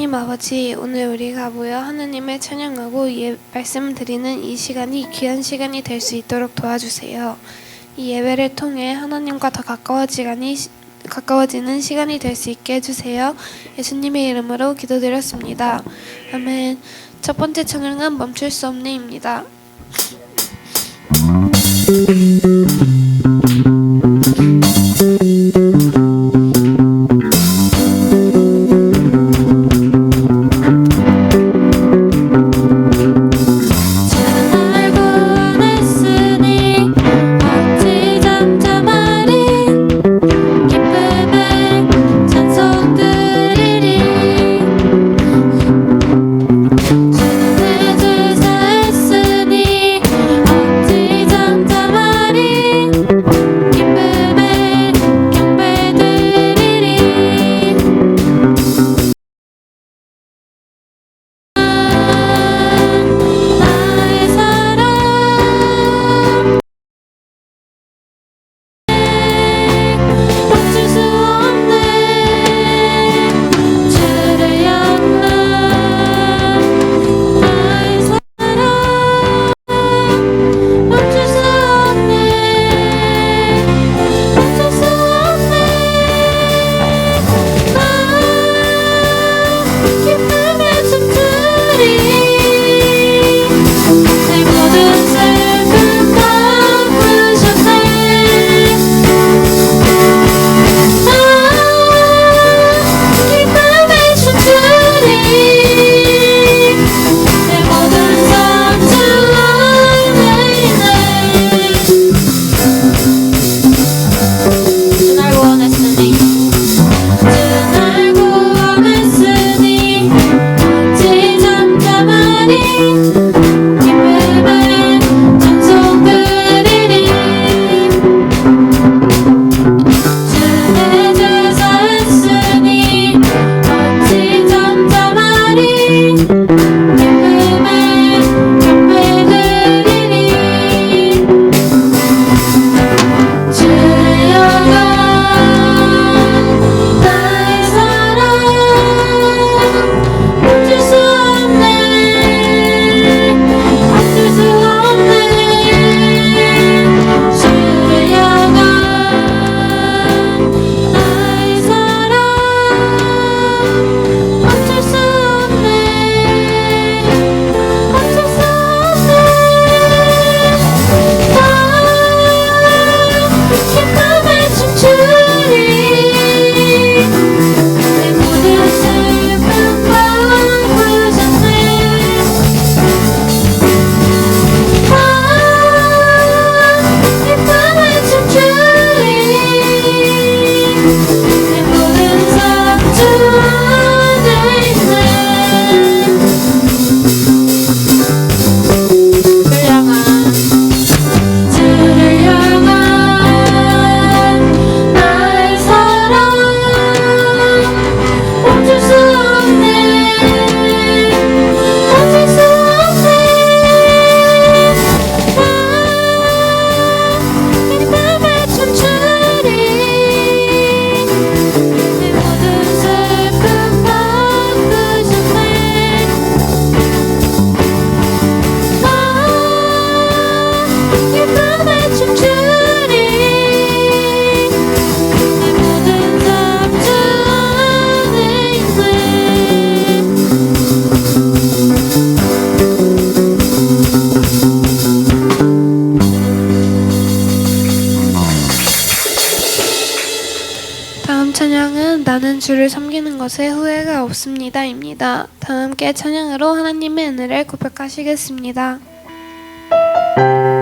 하나님 아버지, 오늘 우리가 모여 하나님을 찬양하고 말씀 드리는 이 시간이 귀한 시간이 될 수 있도록 도와주세요. 이 예배를 통해 하나님과 더 가까워지는 시간이 될 수 있게 해주세요. 예수님의 이름으로 기도드렸습니다. 아멘. 첫 번째 찬양은 멈출 수 없네입니다. 나는 주를 섬기는 것에 후회가 없습니다입니다. 다 함께 찬양으로 하나님의 은혜를 고백하시겠습니다. 예수님을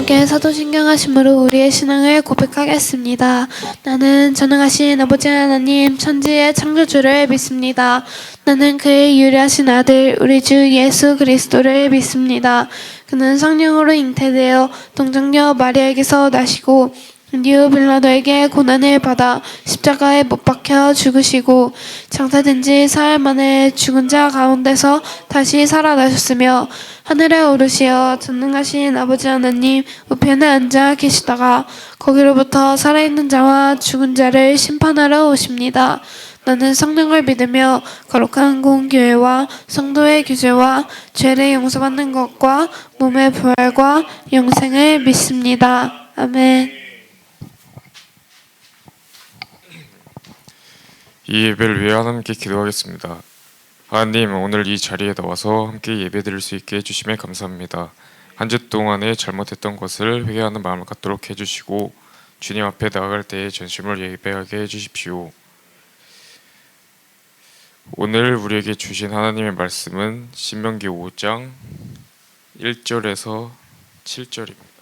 함께 사도신경하심으로 우리의 신앙을 고백하겠습니다. 나는 전능하신 아버지 하나님 천지의 창조주를 믿습니다. 나는 그의 유일하신 아들 우리 주 예수 그리스도를 믿습니다. 그는 성령으로 잉태되어 동정녀 마리아에게서 나시고 본디오 빌라도에게 고난을 받아 십자가에 못 박혀 죽으시고 장사된 지 사흘 만에 죽은 자 가운데서 다시 살아나셨으며 하늘에 오르시어 전능하신 아버지 하나님 우편에 앉아 계시다가 거기로부터 살아있는 자와 죽은 자를 심판하러 오십니다. 나는 성령을 믿으며 거룩한 공교회와 성도의 규제와 죄를 용서받는 것과 몸의 부활과 영생을 믿습니다. 아멘. 이 예배를 위해 하나님께 기도하겠습니다. 하나님, 오늘 이 자리에 나와서 함께 예배드릴 수 있게 해주심에 감사합니다. 한 주 동안에 잘못했던 것을 회개하는 마음을 갖도록 해주시고 주님 앞에 나아갈 때에 전심을 예배하게 해주십시오. 오늘 우리에게 주신 하나님의 말씀은 신명기 5장 1절에서 7절입니다.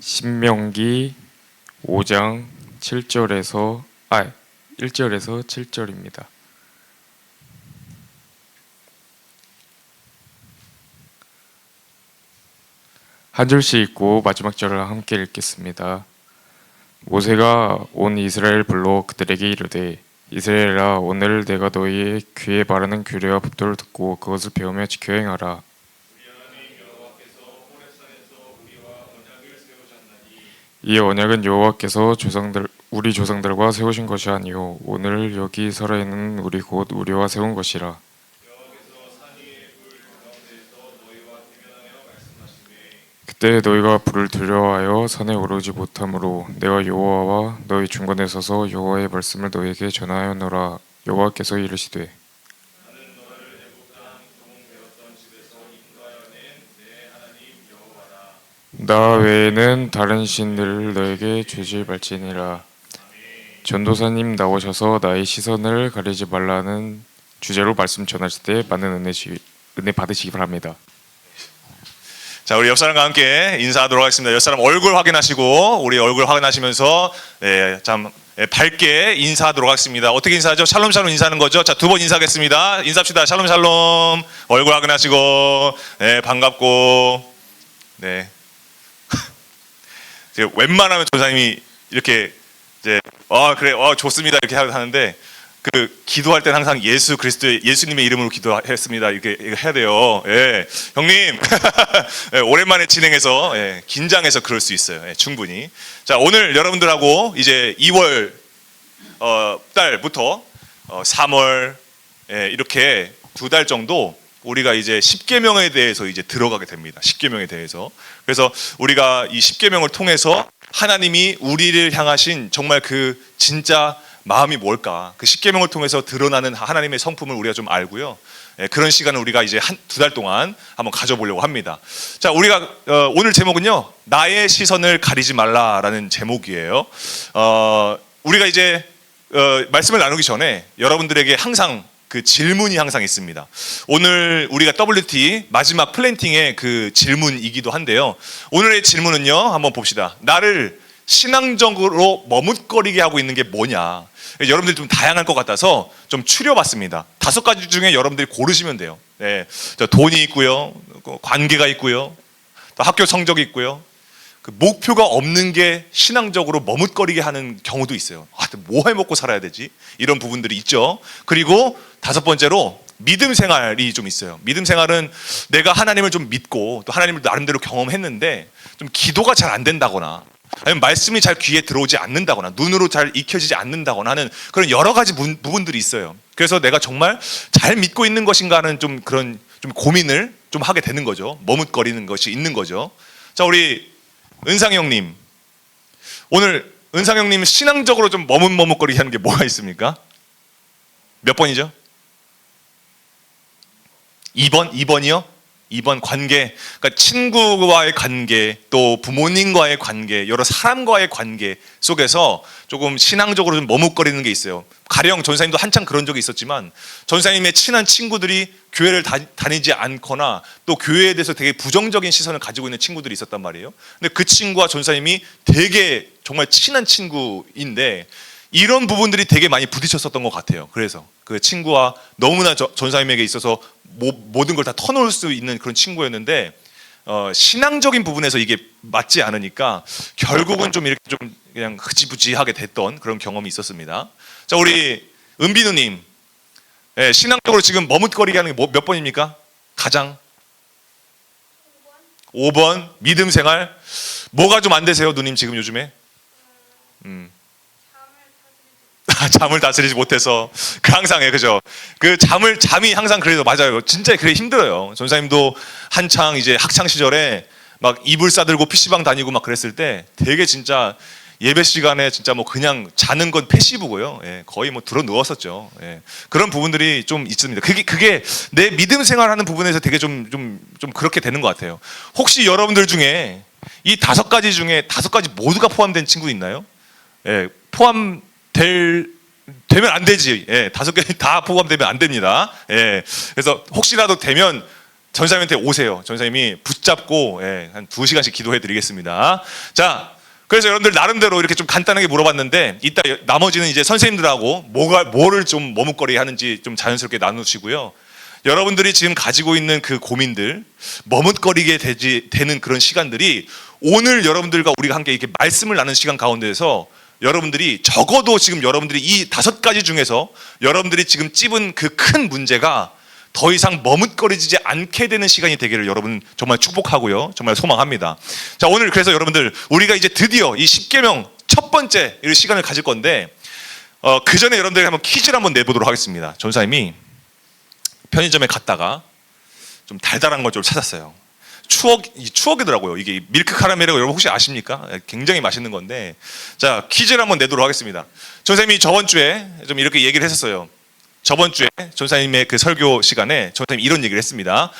신명기 5장 1절에서 7절입니다. 한 절씩 읽고 마지막 절을 함께 읽겠습니다. 모세가 온 이스라엘 불러 그들에게 이르되 이스라엘아, 오늘 내가 너희의 귀에 바르는 규례와 법도를 듣고 그것을 배우며 지켜 행하라. 이 언약은 여호와께서 우리 조상들과 세우신 것이 아니요 오늘 여기 살아있는 우리 곧 우리와 세운 것이라. 그때 너희가 불을 두려워하여 산에 오르지 못하므로 내가 여호와와 너희 중간에 서서 여호와의 말씀을 너희에게 전하였노라. 여호와께서 이르시되 나 외에는 다른 신들을 너에게 죄질 말지니라. 전도사님 나오셔서 나의 시선을 가리지 말라는 주제로 말씀 전하실 때 많은 은혜 받으시기 바랍니다. 자, 우리 옆사람과 함께 인사하도록 하겠습니다. 옆사람 얼굴 확인하시고 우리 얼굴 확인하시면서 밝게 인사하도록 하겠습니다. 어떻게 인사하죠? 샬롬 샬롬 인사하는 거죠. 자, 두 번 인사하겠습니다. 인사합시다. 샬롬 샬롬. 얼굴 확인하시고 반갑고. 네. 웬만하면 전사님이 이렇게 이제 그래 좋습니다 이렇게 하는데 그 기도할 때는 항상 예수님의 이름으로 기도했습니다 이렇게 해야 돼요. 예, 형님 예, 오랜만에 진행해서 긴장해서 그럴 수 있어요. 예, 충분히. 자, 오늘 여러분들하고 이제 2월 달부터 3월 이렇게 2달 정도 우리가 이제 10계명에 대해서 이제 들어가게 됩니다. 10계명에 대해서. 그래서 우리가 이 10계명을 통해서 하나님이 우리를 향하신 정말 그 진짜 마음이 뭘까? 그 10계명을 통해서 드러나는 하나님의 성품을 우리가 좀 알고요. 그런 시간을 우리가 이제 2달 동안 한번 가져보려고 합니다. 자, 우리가 오늘 제목은요. 나의 시선을 가리지 말라라는 제목이에요. 우리가 이제 말씀을 나누기 전에 여러분들에게 항상 그 질문이 항상 있습니다. 오늘 우리가 WT 마지막 플랜팅의 그 질문이기도 한데요. 오늘의 질문은요, 한번 봅시다. 나를 신앙적으로 머뭇거리게 하고 있는 게 뭐냐? 여러분들이 좀 다양할 것 같아서 좀 추려봤습니다. 5가지 중에 여러분들이 고르시면 돼요. 네, 돈이 있고요, 관계가 있고요, 또 학교 성적이 있고요. 그 목표가 없는 게 신앙적으로 머뭇거리게 하는 경우도 있어요. 뭐 해먹고 살아야 되지? 이런 부분들이 있죠. 그리고 5번째로 믿음 생활이 좀 있어요. 믿음 생활은 내가 하나님을 좀 믿고 또 하나님을 나름대로 경험했는데 좀 기도가 잘 안 된다거나 아니면 말씀이 잘 귀에 들어오지 않는다거나 눈으로 잘 익혀지지 않는다거나 하는 그런 여러 가지 부분들이 있어요. 그래서 내가 정말 잘 믿고 있는 것인가 하는 좀 그런 좀 고민을 좀 하게 되는 거죠. 머뭇거리는 것이 있는 거죠. 자, 우리 은상 형님, 오늘 은상 형님 신앙적으로 좀 머뭇머뭇거리게 하는 게 뭐가 있습니까? 몇 번이죠? 2번? 2번이요? 이번 관계, 그러니까 친구와의 관계, 또 부모님과의 관계, 여러 사람과의 관계 속에서 조금 신앙적으로 좀 머뭇거리는 게 있어요. 가령 전사님도 한창 그런 적이 있었지만 전사님의 친한 친구들이 교회를 다니지 않거나 또 교회에 대해서 되게 부정적인 시선을 가지고 있는 친구들이 있었단 말이에요. 근데 그 친구와 전사님이 되게 정말 친한 친구인데 이런 부분들이 되게 많이 부딪혔었던 것 같아요. 그래서 그 친구와 너무나 전사님에게 있어서 모든 걸 다 터놓을 수 있는 그런 친구였는데 신앙적인 부분에서 이게 맞지 않으니까 결국은 좀 이렇게 좀 그냥 흐지부지하게 됐던 그런 경험이 있었습니다. 자, 우리 은비누님, 신앙적으로 지금 머뭇거리게 하는 게 몇 번입니까? 가장 5번 믿음 생활. 뭐가 좀 안 되세요, 누님 지금 요즘에? 잠을 다스리지 못해서 그 항상 그죠? 그 잠이 항상 그래도 맞아요. 진짜 그래 힘들어요. 전사님도 한창 이제 학창 시절에 막 이불 싸들고 PC방 다니고 막 그랬을 때 되게 진짜 예배 시간에 진짜 뭐 그냥 자는 건 패시브고요. 거의 뭐 들어 누웠었죠. 그런 부분들이 좀 있습니다. 그게 내 믿음 생활하는 부분에서 되게 좀 그렇게 되는 것 같아요. 혹시 여러분들 중에 이 5가지 중에 5가지 모두가 포함된 친구 있나요? 되면 안 되지. 5개 다 포함되면 안 됩니다. 그래서 혹시라도 되면 전사님한테 오세요. 전사님이 붙잡고 한 2시간씩 기도해 드리겠습니다. 자, 그래서 여러분들 나름대로 이렇게 좀 간단하게 물어봤는데 이따 나머지는 이제 선생님들하고 뭐를 좀 머뭇거리 하는지 좀 자연스럽게 나누시고요. 여러분들이 지금 가지고 있는 그 고민들, 머뭇거리게 되는 그런 시간들이 오늘 여러분들과 우리가 함께 이렇게 말씀을 나누는 시간 가운데에서 여러분들이 적어도 지금 여러분들이 이 5가지 중에서 여러분들이 지금 찝은 그 큰 문제가 더 이상 머뭇거리지 않게 되는 시간이 되기를 여러분 정말 축복하고요. 정말 소망합니다. 자, 오늘 그래서 여러분들 우리가 이제 드디어 이 10계명 첫 번째 이 시간을 가질 건데 그 전에 여러분들에게 한번 퀴즈를 한번 내보도록 하겠습니다. 전사님이 편의점에 갔다가 좀 달달한 걸 좀 찾았어요. 추억이더라고요. 이게 밀크 카라멜이라고 여러분 혹시 아십니까? 굉장히 맛있는 건데 자, 퀴즈를 한번 내도록 하겠습니다. 전사님이 저번 주에 좀 이렇게 얘기를 했었어요. 저번 주에 전사님의 그 설교 시간에 전사님이 이런 얘기를 했습니다.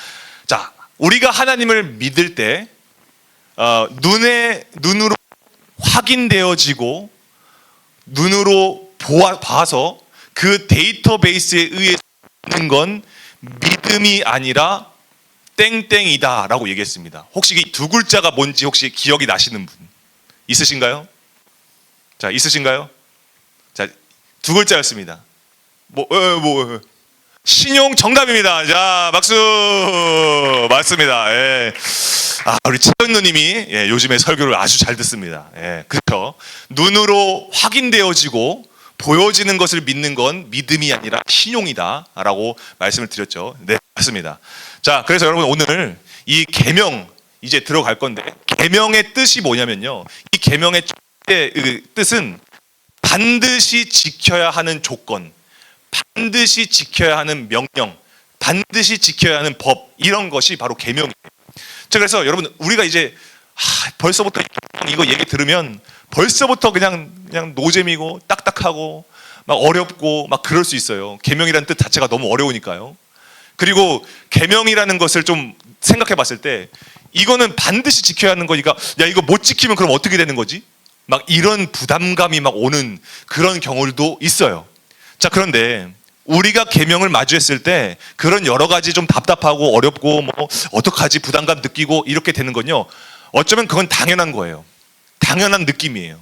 자, 우리가 하나님을 믿을 때 눈으로 확인되어지고 눈으로 봐서 그 데이터베이스에 의해 있는 건 믿음이 아니라 땡땡이다 라고 얘기했습니다. 혹시 이 2글자가 뭔지 혹시 기억이 나시는 분 있으신가요? 자, 있으신가요? 자, 2글자였습니다. 신용 정답입니다. 자, 박수. 맞습니다. 우리 최현 누님이 요즘에 설교를 아주 잘 듣습니다. 그렇죠. 눈으로 확인되어지고 보여지는 것을 믿는 건 믿음이 아니라 신용이다 라고 말씀을 드렸죠. 네, 맞습니다. 자, 그래서 여러분 오늘 이 계명 이제 들어갈 건데 계명의 뜻이 뭐냐면요. 이 계명의 뜻은 반드시 지켜야 하는 조건, 반드시 지켜야 하는 명령, 반드시 지켜야 하는 법, 이런 것이 바로 계명이에요. 자, 그래서 여러분 우리가 이제 벌써부터 이거 얘기 들으면 벌써부터 그냥 노잼이고 딱딱하고 막 어렵고 막 그럴 수 있어요. 계명이라는 뜻 자체가 너무 어려우니까요. 그리고 계명이라는 것을 좀 생각해 봤을 때 이거는 반드시 지켜야 하는 거니까 야, 이거 못 지키면 그럼 어떻게 되는 거지? 막 이런 부담감이 막 오는 그런 경우도 있어요. 자, 그런데 우리가 계명을 마주했을 때 그런 여러 가지 좀 답답하고 어렵고 뭐 어떡하지 부담감 느끼고 이렇게 되는 건요, 어쩌면 그건 당연한 거예요. 당연한 느낌이에요.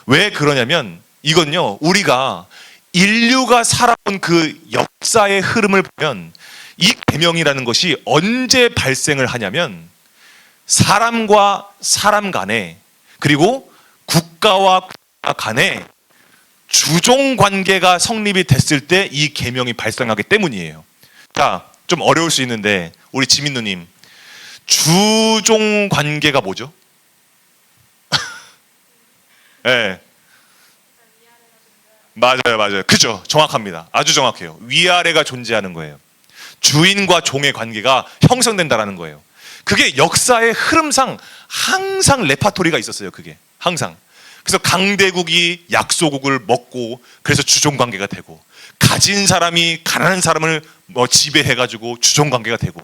왜 그러냐면 이건요, 우리가 인류가 살아온 그 역사의 흐름을 보면 이 계명이라는 것이 언제 발생을 하냐면 사람과 사람 간에 그리고 국가와 국가 간에 주종 관계가 성립이 됐을 때 이 계명이 발생하기 때문이에요. 자, 좀 어려울 수 있는데 우리 지민 누님, 주종 관계가 뭐죠? 네. 맞아요. 그죠? 정확합니다. 아주 정확해요. 위아래가 존재하는 거예요. 주인과 종의 관계가 형성된다라는 거예요. 그게 역사의 흐름상 항상 레파토리가 있었어요. 그게 항상. 그래서 강대국이 약소국을 먹고 그래서 주종관계가 되고, 가진 사람이 가난한 사람을 지배해가지고 주종관계가 되고,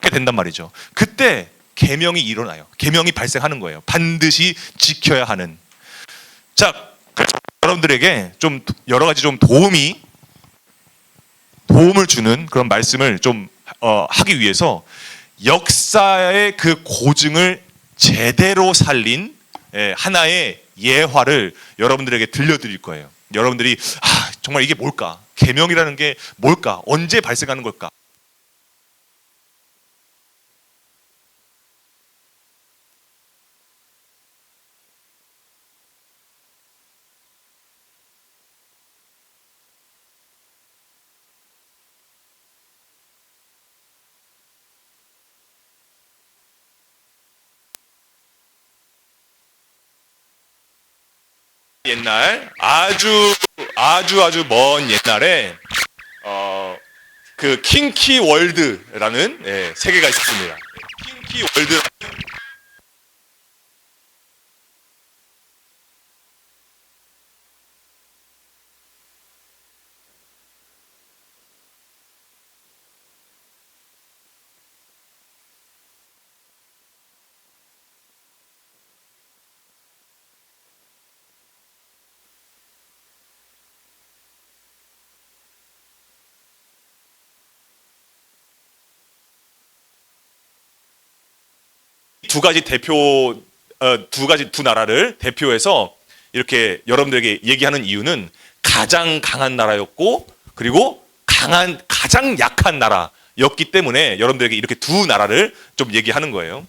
된단 말이죠. 그때 계명이 일어나요. 계명이 발생하는 거예요. 반드시 지켜야 하는. 자, 그래서 여러분들에게 좀 여러 가지 좀 도움을 주는 그런 말씀을 좀 하기 위해서 역사의 그 고증을 제대로 살린 하나의 예화를 여러분들에게 들려드릴 거예요. 여러분들이 정말 이게 뭘까? 계명이라는 게 뭘까? 언제 발생하는 걸까? 옛날 아주 먼 옛날에 그 킹키 월드라는 세계가 있었습니다. 킹키 월드 두 나라를 대표해서 이렇게 여러분들에게 얘기하는 이유는 가장 강한 나라였고 그리고 가장 약한 나라였기 때문에 여러분들에게 이렇게 두 나라를 좀 얘기하는 거예요.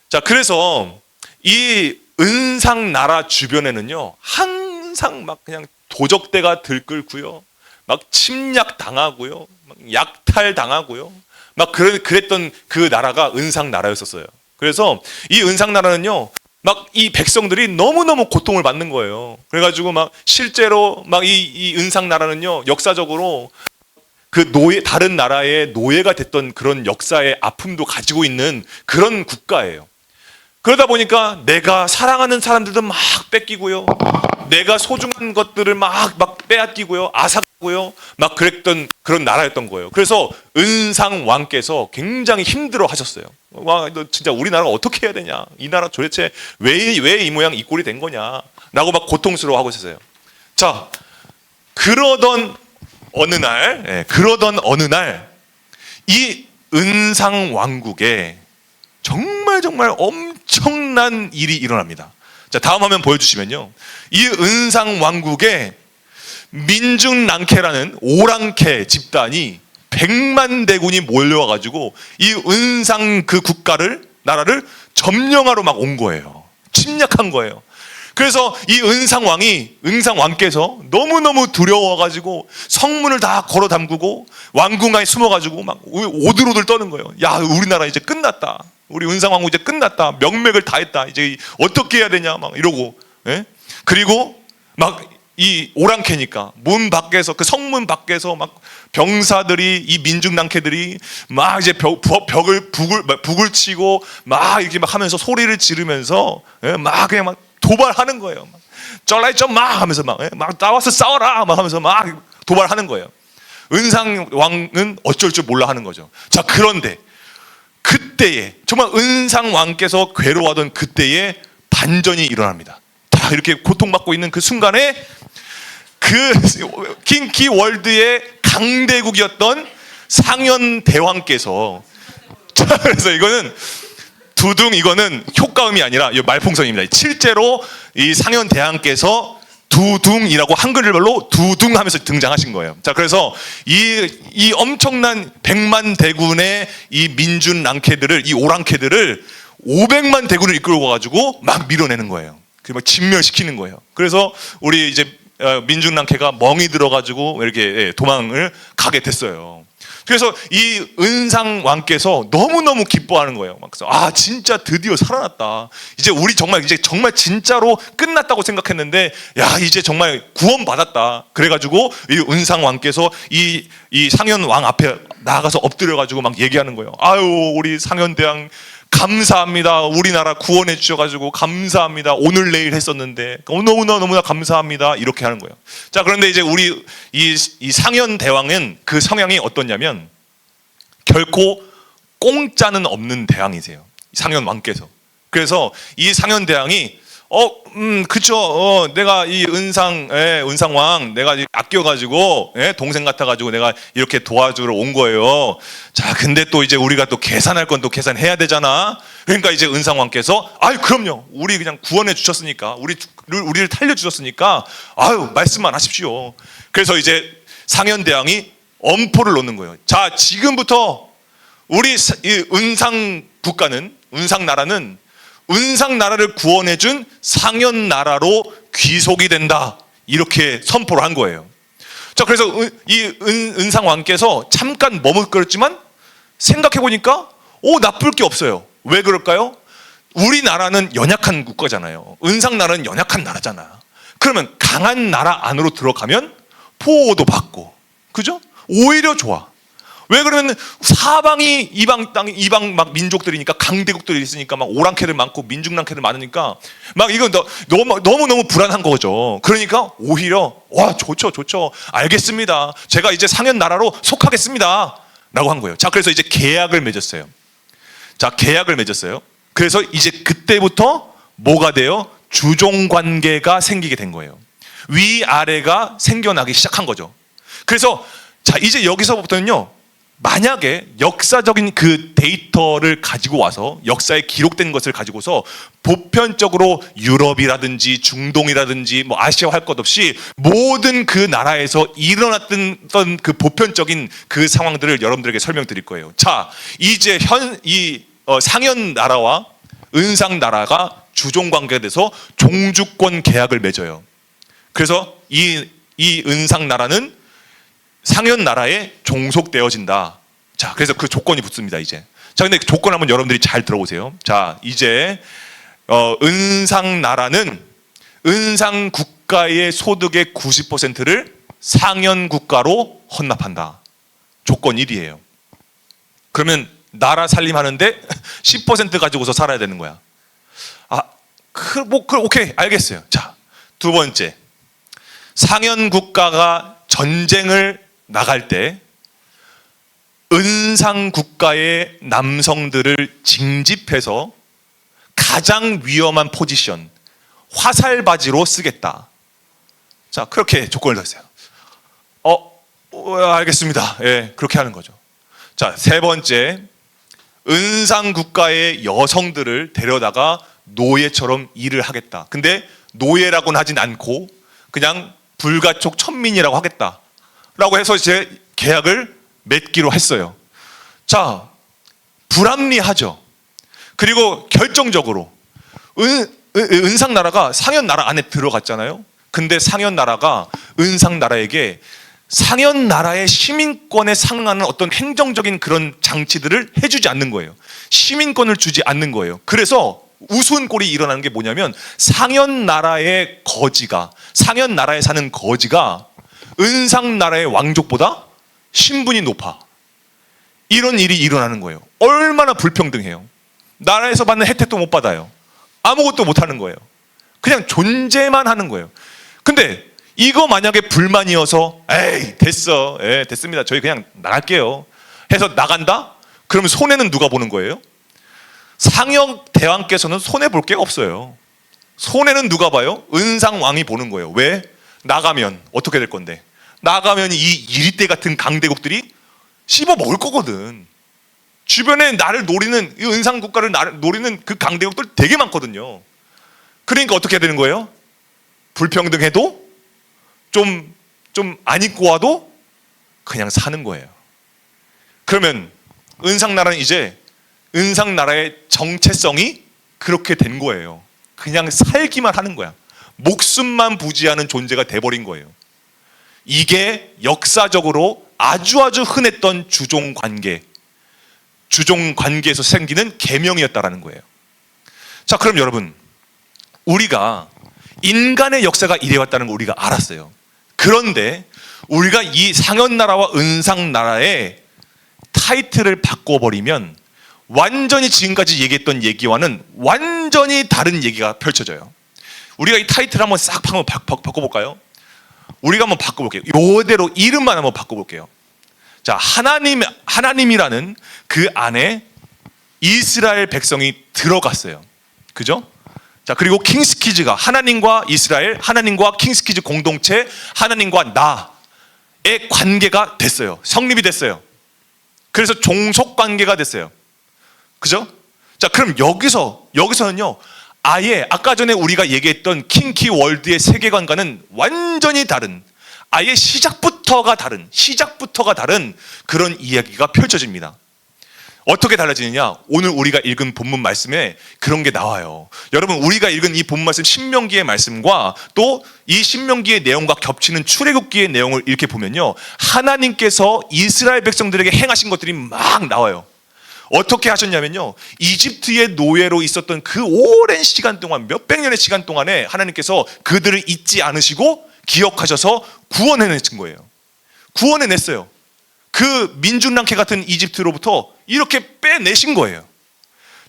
자, 그래서 이 은상 나라 주변에는요 항상 막 그냥 도적대가 들끓고요, 막 침략 당하고요, 막 약탈 당하고요, 막 그랬던 그 나라가 은상 나라였었어요. 그래서 이 은상 나라는요, 막 이 백성들이 너무너무 고통을 받는 거예요. 그래가지고 막 실제로 막 이 은상 나라는요, 역사적으로 그 다른 나라의 노예가 됐던 그런 역사의 아픔도 가지고 있는 그런 국가예요. 그러다 보니까 내가 사랑하는 사람들도 막 뺏기고요, 내가 소중한 것들을 막 빼앗기고요, 앗아고요, 막 그랬던 그런 나라였던 거예요. 그래서 은상 왕께서 굉장히 힘들어 하셨어요. 와, 너 진짜 우리나라가 어떻게 해야 되냐? 이 나라 도대체 왜 이 모양 이 꼴이 된 거냐? 라고 막 고통스러워하고 있었어요. 자, 그러던 어느 날 이 은상 왕국에 정말 엄청난 일이 일어납니다. 자, 다음 화면 보여주시면요, 이 은상 왕국에 민중랑케라는 오랑캐 집단이 100만 대군이 몰려와가지고 이 은상 그 나라를 점령하러 막 온 거예요. 침략한 거예요. 그래서 이 은상 왕께서 너무너무 두려워가지고 성문을 다 걸어 잠그고 왕궁 안에 숨어가지고 막 오들오들 떠는 거예요. 야, 우리나라 이제 끝났다. 우리 은상 왕국 이제 끝났다. 명맥을 다 했다. 이제 어떻게 해야 되냐 막 이러고. 그리고 막 이 오랑캐니까 문 밖에서, 그 성문 밖에서 막 병사들이, 이 민중랑캐들이 막 이제 북을 치고 막 이렇게 막 하면서 소리를 지르면서 막 그냥 막 도발하는 거예요. 쩔라이 좀 하면서 막 나와서 싸워라 막 하면서 막 도발하는 거예요. 은상 왕은 어쩔 줄 몰라 하는 거죠. 자, 그런데 그때에 정말 은상 왕께서 괴로워하던 그때에 반전이 일어납니다. 다 이렇게 고통받고 있는 그 순간에 그 킹키 월드의 강대국이었던 상현 대왕께서, 자, 그래서 이거는 이거는 효과음이 아니라 말풍선입니다. 실제로 이 상현 대왕께서 두둥이라고 한글별로 두둥하면서 등장하신 거예요. 자, 그래서 이 엄청난 100만 대군의 이 민중랑캐들을, 이 오랑캐들을 500만 대군을 이끌고 가지고 막 밀어내는 거예요. 막 진멸시키는 거예요. 그래서 우리 이제 민중랑캐가 멍이 들어가지고 이렇게 도망을 가게 됐어요. 그래서 이 은상 왕께서 너무너무 기뻐하는 거예요. 막 그래서 진짜 드디어 살아났다. 이제 우리 정말 진짜로 끝났다고 생각했는데, 야, 이제 정말 구원받았다. 그래가지고 이 은상 왕께서 이 상현 왕 앞에 나가서 엎드려가지고 막 얘기하는 거예요. 아유, 우리 상현 대왕 감사합니다. 우리나라 구원해 주셔가지고 감사합니다. 오늘 내일 했었는데 너무나 감사합니다. 이렇게 하는 거예요. 자, 그런데 이제 우리 이 상현 대왕은 그 성향이 어떻냐면 결코 공짜는 없는 대왕이세요. 상현 왕께서. 그래서 이 상현 대왕이 그쵸. 내가 이 은상왕 내가 아껴가지고 동생 같아가지고 내가 이렇게 도와주러 온 거예요. 자, 근데 또 이제 우리가 또 계산할 건 또 계산해야 되잖아. 그러니까 이제 은상왕께서 아유 그럼요. 우리 그냥 구원해 주셨으니까 우리를 살려 주셨으니까 아유 말씀만 하십시오. 그래서 이제 상현 대왕이 엄포를 놓는 거예요. 자, 지금부터 우리 이 은상 국가는 은상 나라는 은상 나라를 구원해준 상현 나라로 귀속이 된다. 이렇게 선포를 한 거예요. 자, 그래서 이 은상 왕께서 잠깐 머뭇거렸지만 생각해 보니까 나쁠 게 없어요. 왜 그럴까요? 우리나라는 연약한 국가잖아요. 은상 나라는 연약한 나라잖아. 그러면 강한 나라 안으로 들어가면 보호도 받고, 그죠? 오히려 좋아. 왜 그러면 사방이 이방 막 민족들이니까 강대국들이 있으니까 막 오랑캐들 많고 민중랑캐들 많으니까 막 이건 너무 불안한 거죠. 그러니까 오히려 와 좋죠. 알겠습니다. 제가 이제 상현 나라로 속하겠습니다라고 한 거예요. 자, 그래서 이제 계약을 맺었어요. 그래서 이제 그때부터 뭐가 돼요? 주종 관계가 생기게 된 거예요. 위아래가 생겨나기 시작한 거죠. 그래서 자, 이제 여기서부터는요. 만약에 역사적인 그 데이터를 가지고 와서 역사에 기록된 것을 가지고서 보편적으로 유럽이라든지 중동이라든지 뭐 아시아 할 것 없이 모든 그 나라에서 일어났던 그 보편적인 그 상황들을 여러분들에게 설명드릴 거예요. 자, 이제 상현 나라와 은상 나라가 주종 관계가 돼서 종주권 계약을 맺어요. 그래서 이 은상 나라는 상현 나라에 종속되어진다. 자, 그래서 그 조건이 붙습니다, 이제. 자, 근데 그 조건 한번 여러분들이 잘 들어보세요. 자, 이제, 은상 나라는 은상 국가의 소득의 90%를 상현 국가로 헌납한다. 조건 1이에요. 그러면 나라 살림하는데 10% 가지고서 살아야 되는 거야. 오케이, 알겠어요. 자, 두 번째. 상현 국가가 전쟁을 나갈 때 은상 국가의 남성들을 징집해서 가장 위험한 포지션 화살바지로 쓰겠다. 자, 그렇게 조건을 뒀어요. 알겠습니다. 예, 그렇게 하는 거죠. 자, 세 번째, 은상 국가의 여성들을 데려다가 노예처럼 일을 하겠다. 근데 노예라고는 하진 않고 그냥 불가촉 천민이라고 하겠다. 라고 해서 이제 계약을 맺기로 했어요. 자, 불합리하죠. 그리고 결정적으로 은상 나라가 상현 나라 안에 들어갔잖아요. 근데 상현 나라가 은상 나라에게 상현 나라의 시민권에 상응하는 어떤 행정적인 그런 장치들을 해주지 않는 거예요. 시민권을 주지 않는 거예요. 그래서 우스운 꼴이 일어나는 게 뭐냐면 상현 나라의 상현 나라에 사는 거지가 은상 나라의 왕족보다 신분이 높아. 이런 일이 일어나는 거예요. 얼마나 불평등해요. 나라에서 받는 혜택도 못 받아요. 아무것도 못 하는 거예요. 그냥 존재만 하는 거예요. 근데 이거 만약에 불만이어서 에이 됐어. 됐습니다. 저희 그냥 나갈게요. 해서 나간다? 그러면 손해는 누가 보는 거예요? 상현 대왕께서는 손해볼 게 없어요. 손해는 누가 봐요? 은상 왕이 보는 거예요. 왜? 나가면 어떻게 될 건데? 나가면 이 이리떼 같은 강대국들이 씹어 먹을 거거든. 주변에 나를 노리는 이 은상 국가를 노리는 그 강대국들 되게 많거든요. 그러니까 어떻게 해야 되는 거예요? 불평등해도 좀 안 입고 와도 그냥 사는 거예요. 그러면 은상나라는 이제 은상나라의 정체성이 그렇게 된 거예요. 그냥 살기만 하는 거야. 목숨만 부지하는 존재가 돼버린 거예요. 이게 역사적으로 아주 흔했던 주종관계에서 생기는 계명이었다라는 거예요. 자, 그럼 여러분, 우리가 인간의 역사가 이래왔다는 걸 우리가 알았어요. 그런데 우리가 이 상현나라와 은상나라의 타이틀을 바꿔버리면 완전히 지금까지 얘기했던 얘기와는 완전히 다른 얘기가 펼쳐져요. 우리가 이 타이틀 한번 싹 바꿔볼까요? 우리가 한번 바꿔볼게요. 이대로 이름만 한번 바꿔볼게요. 자, 하나님이라는 그 안에 이스라엘 백성이 들어갔어요. 그죠? 자, 그리고 킹스키즈가 하나님과 이스라엘, 하나님과 킹스키즈 공동체, 하나님과 나의 관계가 됐어요. 성립이 됐어요. 그래서 종속 관계가 됐어요. 그죠? 자, 그럼 여기서는요, 아예 아까 전에 우리가 얘기했던 킹키 월드의 세계관과는 완전히 다른, 아예 시작부터가 다른 그런 이야기가 펼쳐집니다. 어떻게 달라지느냐? 오늘 우리가 읽은 본문 말씀에 그런 게 나와요. 여러분, 우리가 읽은 이 본문 말씀 신명기의 말씀과 또 이 신명기의 내용과 겹치는 출애굽기의 내용을 이렇게 보면요, 하나님께서 이스라엘 백성들에게 행하신 것들이 막 나와요. 어떻게 하셨냐면요, 이집트의 노예로 있었던 그 오랜 시간 동안, 몇백 년의 시간 동안에 하나님께서 그들을 잊지 않으시고 기억하셔서 구원해내신 거예요. 구원해냈어요. 그 민중랑케 같은 이집트로부터 이렇게 빼내신 거예요.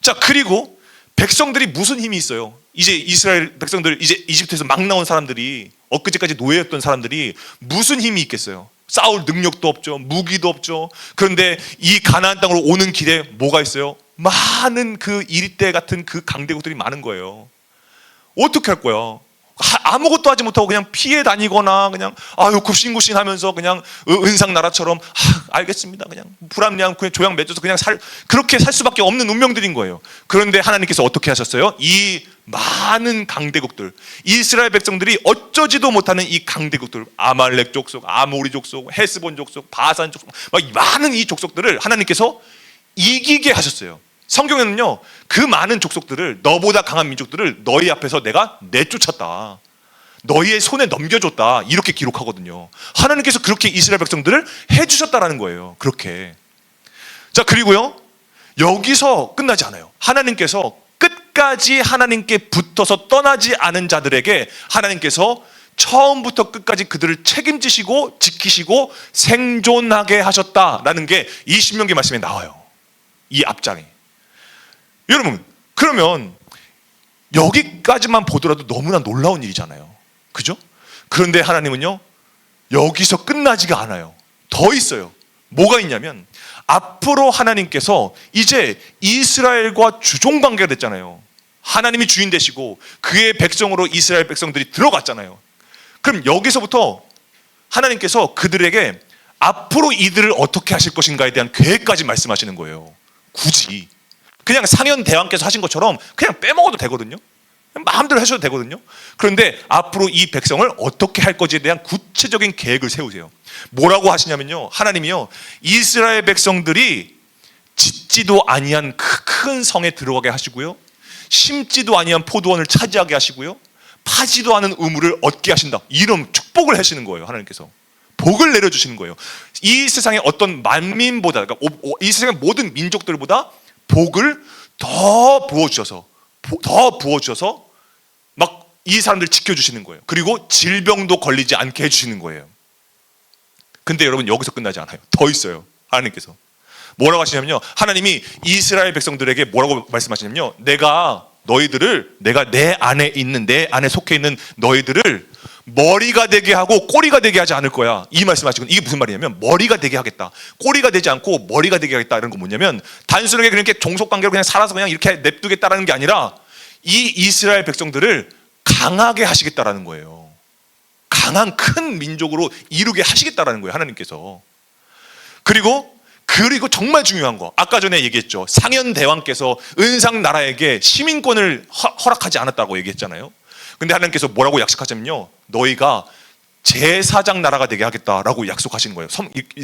자, 그리고 백성들이 무슨 힘이 있어요? 이제 이스라엘 백성들, 이제 이집트에서 막 나온 사람들이, 엊그제까지 노예였던 사람들이 무슨 힘이 있겠어요? 싸울 능력도 없죠. 무기도 없죠. 그런데 이 가나안 땅으로 오는 길에 뭐가 있어요? 많은 그 이리떼 같은 그 강대국들이 많은 거예요. 어떻게 할 거야? 아무것도 하지 못하고 그냥 피해 다니거나 그냥 굽신굽신 하면서 그냥 은상나라처럼 알겠습니다, 그냥 불합리한 그냥 조약 맺어서 그냥 그렇게 살 수밖에 없는 운명들인 거예요. 그런데 하나님께서 어떻게 하셨어요? 이 많은 강대국들, 이스라엘 백성들이 어쩌지도 못하는 이 강대국들, 아말렉 족속, 아모리 족속, 헤스본 족속, 바산 족속, 막 많은 이 족속들을 하나님께서 이기게 하셨어요. 성경에는요, 그 많은 족속들을, 너보다 강한 민족들을 너희 앞에서 내가 내쫓았다, 너희의 손에 넘겨줬다, 이렇게 기록하거든요. 하나님께서 그렇게 이스라엘 백성들을 해주셨다라는 거예요. 그렇게. 자, 그리고요, 여기서 끝나지 않아요. 하나님께서 끝까지 하나님께 붙어서 떠나지 않은 자들에게 하나님께서 처음부터 끝까지 그들을 책임지시고 지키시고 생존하게 하셨다라는 게 이 신명기 말씀에 나와요. 이 앞장에. 여러분, 그러면 여기까지만 보더라도 너무나 놀라운 일이잖아요. 그죠? 그런데 하나님은요, 여기서 끝나지가 않아요. 더 있어요. 뭐가 있냐면, 앞으로 하나님께서 이제 이스라엘과 주종 관계가 됐잖아요. 하나님이 주인 되시고 그의 백성으로 이스라엘 백성들이 들어갔잖아요. 그럼 여기서부터 하나님께서 그들에게 앞으로 이들을 어떻게 하실 것인가에 대한 계획까지 말씀하시는 거예요. 굳이 그냥 상현 대왕께서 하신 것처럼 그냥 빼먹어도 되거든요. 마음대로 하셔도 되거든요. 그런데 앞으로 이 백성을 어떻게 할 것에 대한 구체적인 계획을 세우세요. 뭐라고 하시냐면요, 하나님이요, 이스라엘 백성들이 짓지도 아니한 그 큰 성에 들어가게 하시고요, 심지도 아니한 포도원을 차지하게 하시고요, 파지도 않은 의무를 얻게 하신다, 이런 축복을 하시는 거예요. 하나님께서 복을 내려주시는 거예요. 이 세상의 어떤 만민보다, 그러니까 이 세상의 모든 민족들보다 복을 더 부어주셔서 막 이 사람들 지켜주시는 거예요. 그리고 질병도 걸리지 않게 해주시는 거예요. 근데 여러분, 여기서 끝나지 않아요. 더 있어요. 하나님께서 뭐라고 하시냐면요, 하나님이 이스라엘 백성들에게 뭐라고 말씀하시냐면요, 내가 내 안에 속해 있는 너희들을 머리가 되게 하고 꼬리가 되게 하지 않을 거야, 이 말씀하시거든요. 이게 무슨 말이냐면, 머리가 되게 하겠다, 꼬리가 되지 않고 머리가 되게 하겠다, 이런 건 뭐냐면, 단순하게 그렇게 종속관계로 그냥 살아서 그냥 이렇게 냅두겠다라는 게 아니라 이 이스라엘 백성들을 강하게 하시겠다라는 거예요. 강한 큰 민족으로 이루게 하시겠다라는 거예요, 하나님께서. 그리고 정말 중요한 거, 아까 전에 얘기했죠. 상현 대왕께서 은상 나라에게 시민권을 허락하지 않았다고 얘기했잖아요. 근데 하나님께서 뭐라고 약속하냐면요, 너희가 제사장 나라가 되게 하겠다라고 약속하시는 거예요.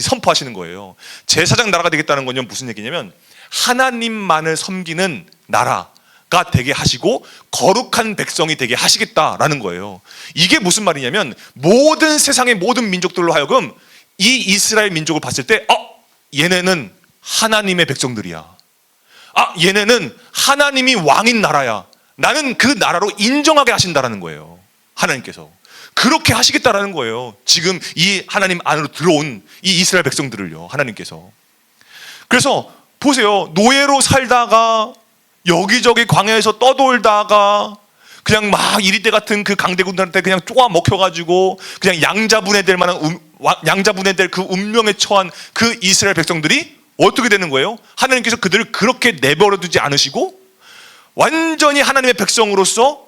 선포하시는 거예요. 제사장 나라가 되겠다는 건 무슨 얘기냐면, 하나님만을 섬기는 나라가 되게 하시고 거룩한 백성이 되게 하시겠다라는 거예요. 이게 무슨 말이냐면, 모든 세상의 모든 민족들로 하여금 이 이스라엘 민족을 봤을 때, 얘네는 하나님의 백성들이야, 얘네는 하나님이 왕인 나라야, 나는 그 나라로 인정하게 하신다라는 거예요. 하나님께서 그렇게 하시겠다라는 거예요. 지금 이 하나님 안으로 들어온 이 이스라엘 백성들을요, 하나님께서. 그래서 보세요, 노예로 살다가 여기저기 광야에서 떠돌다가 그냥 막 이리떼 같은 그 강대군들한테 그냥 쪼아 먹혀가지고 그냥 양자분해될 그 운명에 처한 그 이스라엘 백성들이 어떻게 되는 거예요? 하나님께서 그들을 그렇게 내버려 두지 않으시고 완전히 하나님의 백성으로서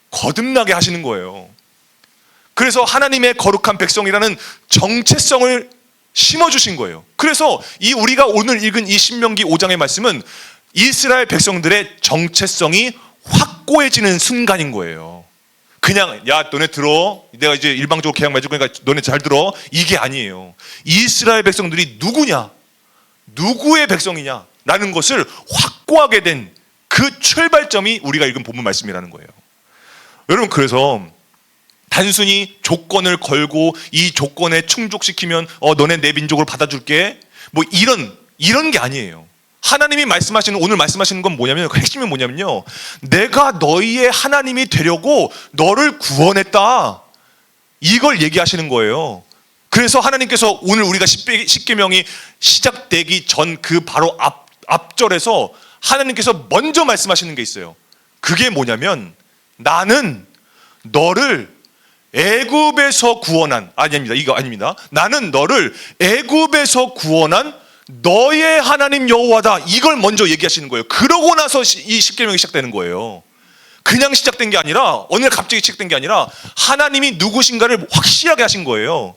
거듭나게 하시는 거예요. 그래서 하나님의 거룩한 백성이라는 정체성을 심어주신 거예요. 그래서 이 우리가 오늘 읽은 이 신명기 5장의 말씀은 이스라엘 백성들의 정체성이 확고해지는 순간인 거예요. 그냥 야 너네 들어, 내가 이제 일방적으로 계약 맺을 거니까 너네 잘 들어, 이게 아니에요. 이스라엘 백성들이 누구냐, 누구의 백성이냐 라는 것을 확고하게 된 그 출발점이 우리가 읽은 본문 말씀이라는 거예요. 여러분, 그래서 단순히 조건을 걸고 이 조건에 충족시키면 너네 내 민족을 받아줄게, 뭐 이런 게 아니에요. 하나님이 말씀하시는, 오늘 말씀하시는 건 뭐냐면, 그 핵심이 뭐냐면요, 내가 너희의 하나님이 되려고 너를 구원했다, 이걸 얘기하시는 거예요. 그래서 하나님께서 오늘 우리가 십계명이 시작되기 전 그 바로 앞절에서 하나님께서 먼저 말씀하시는 게 있어요. 그게 뭐냐면, 나는 너를 애굽에서 구원한, 아닙니다, 이거 아닙니다. 나는 너를 애굽에서 구원한 너의 하나님 여호와다, 이걸 먼저 얘기하시는 거예요. 그러고 나서 이 십계명이 시작되는 거예요. 그냥 시작된 게 아니라, 어느 날 갑자기 시작된 게 아니라 하나님이 누구신가를 확실하게 하신 거예요.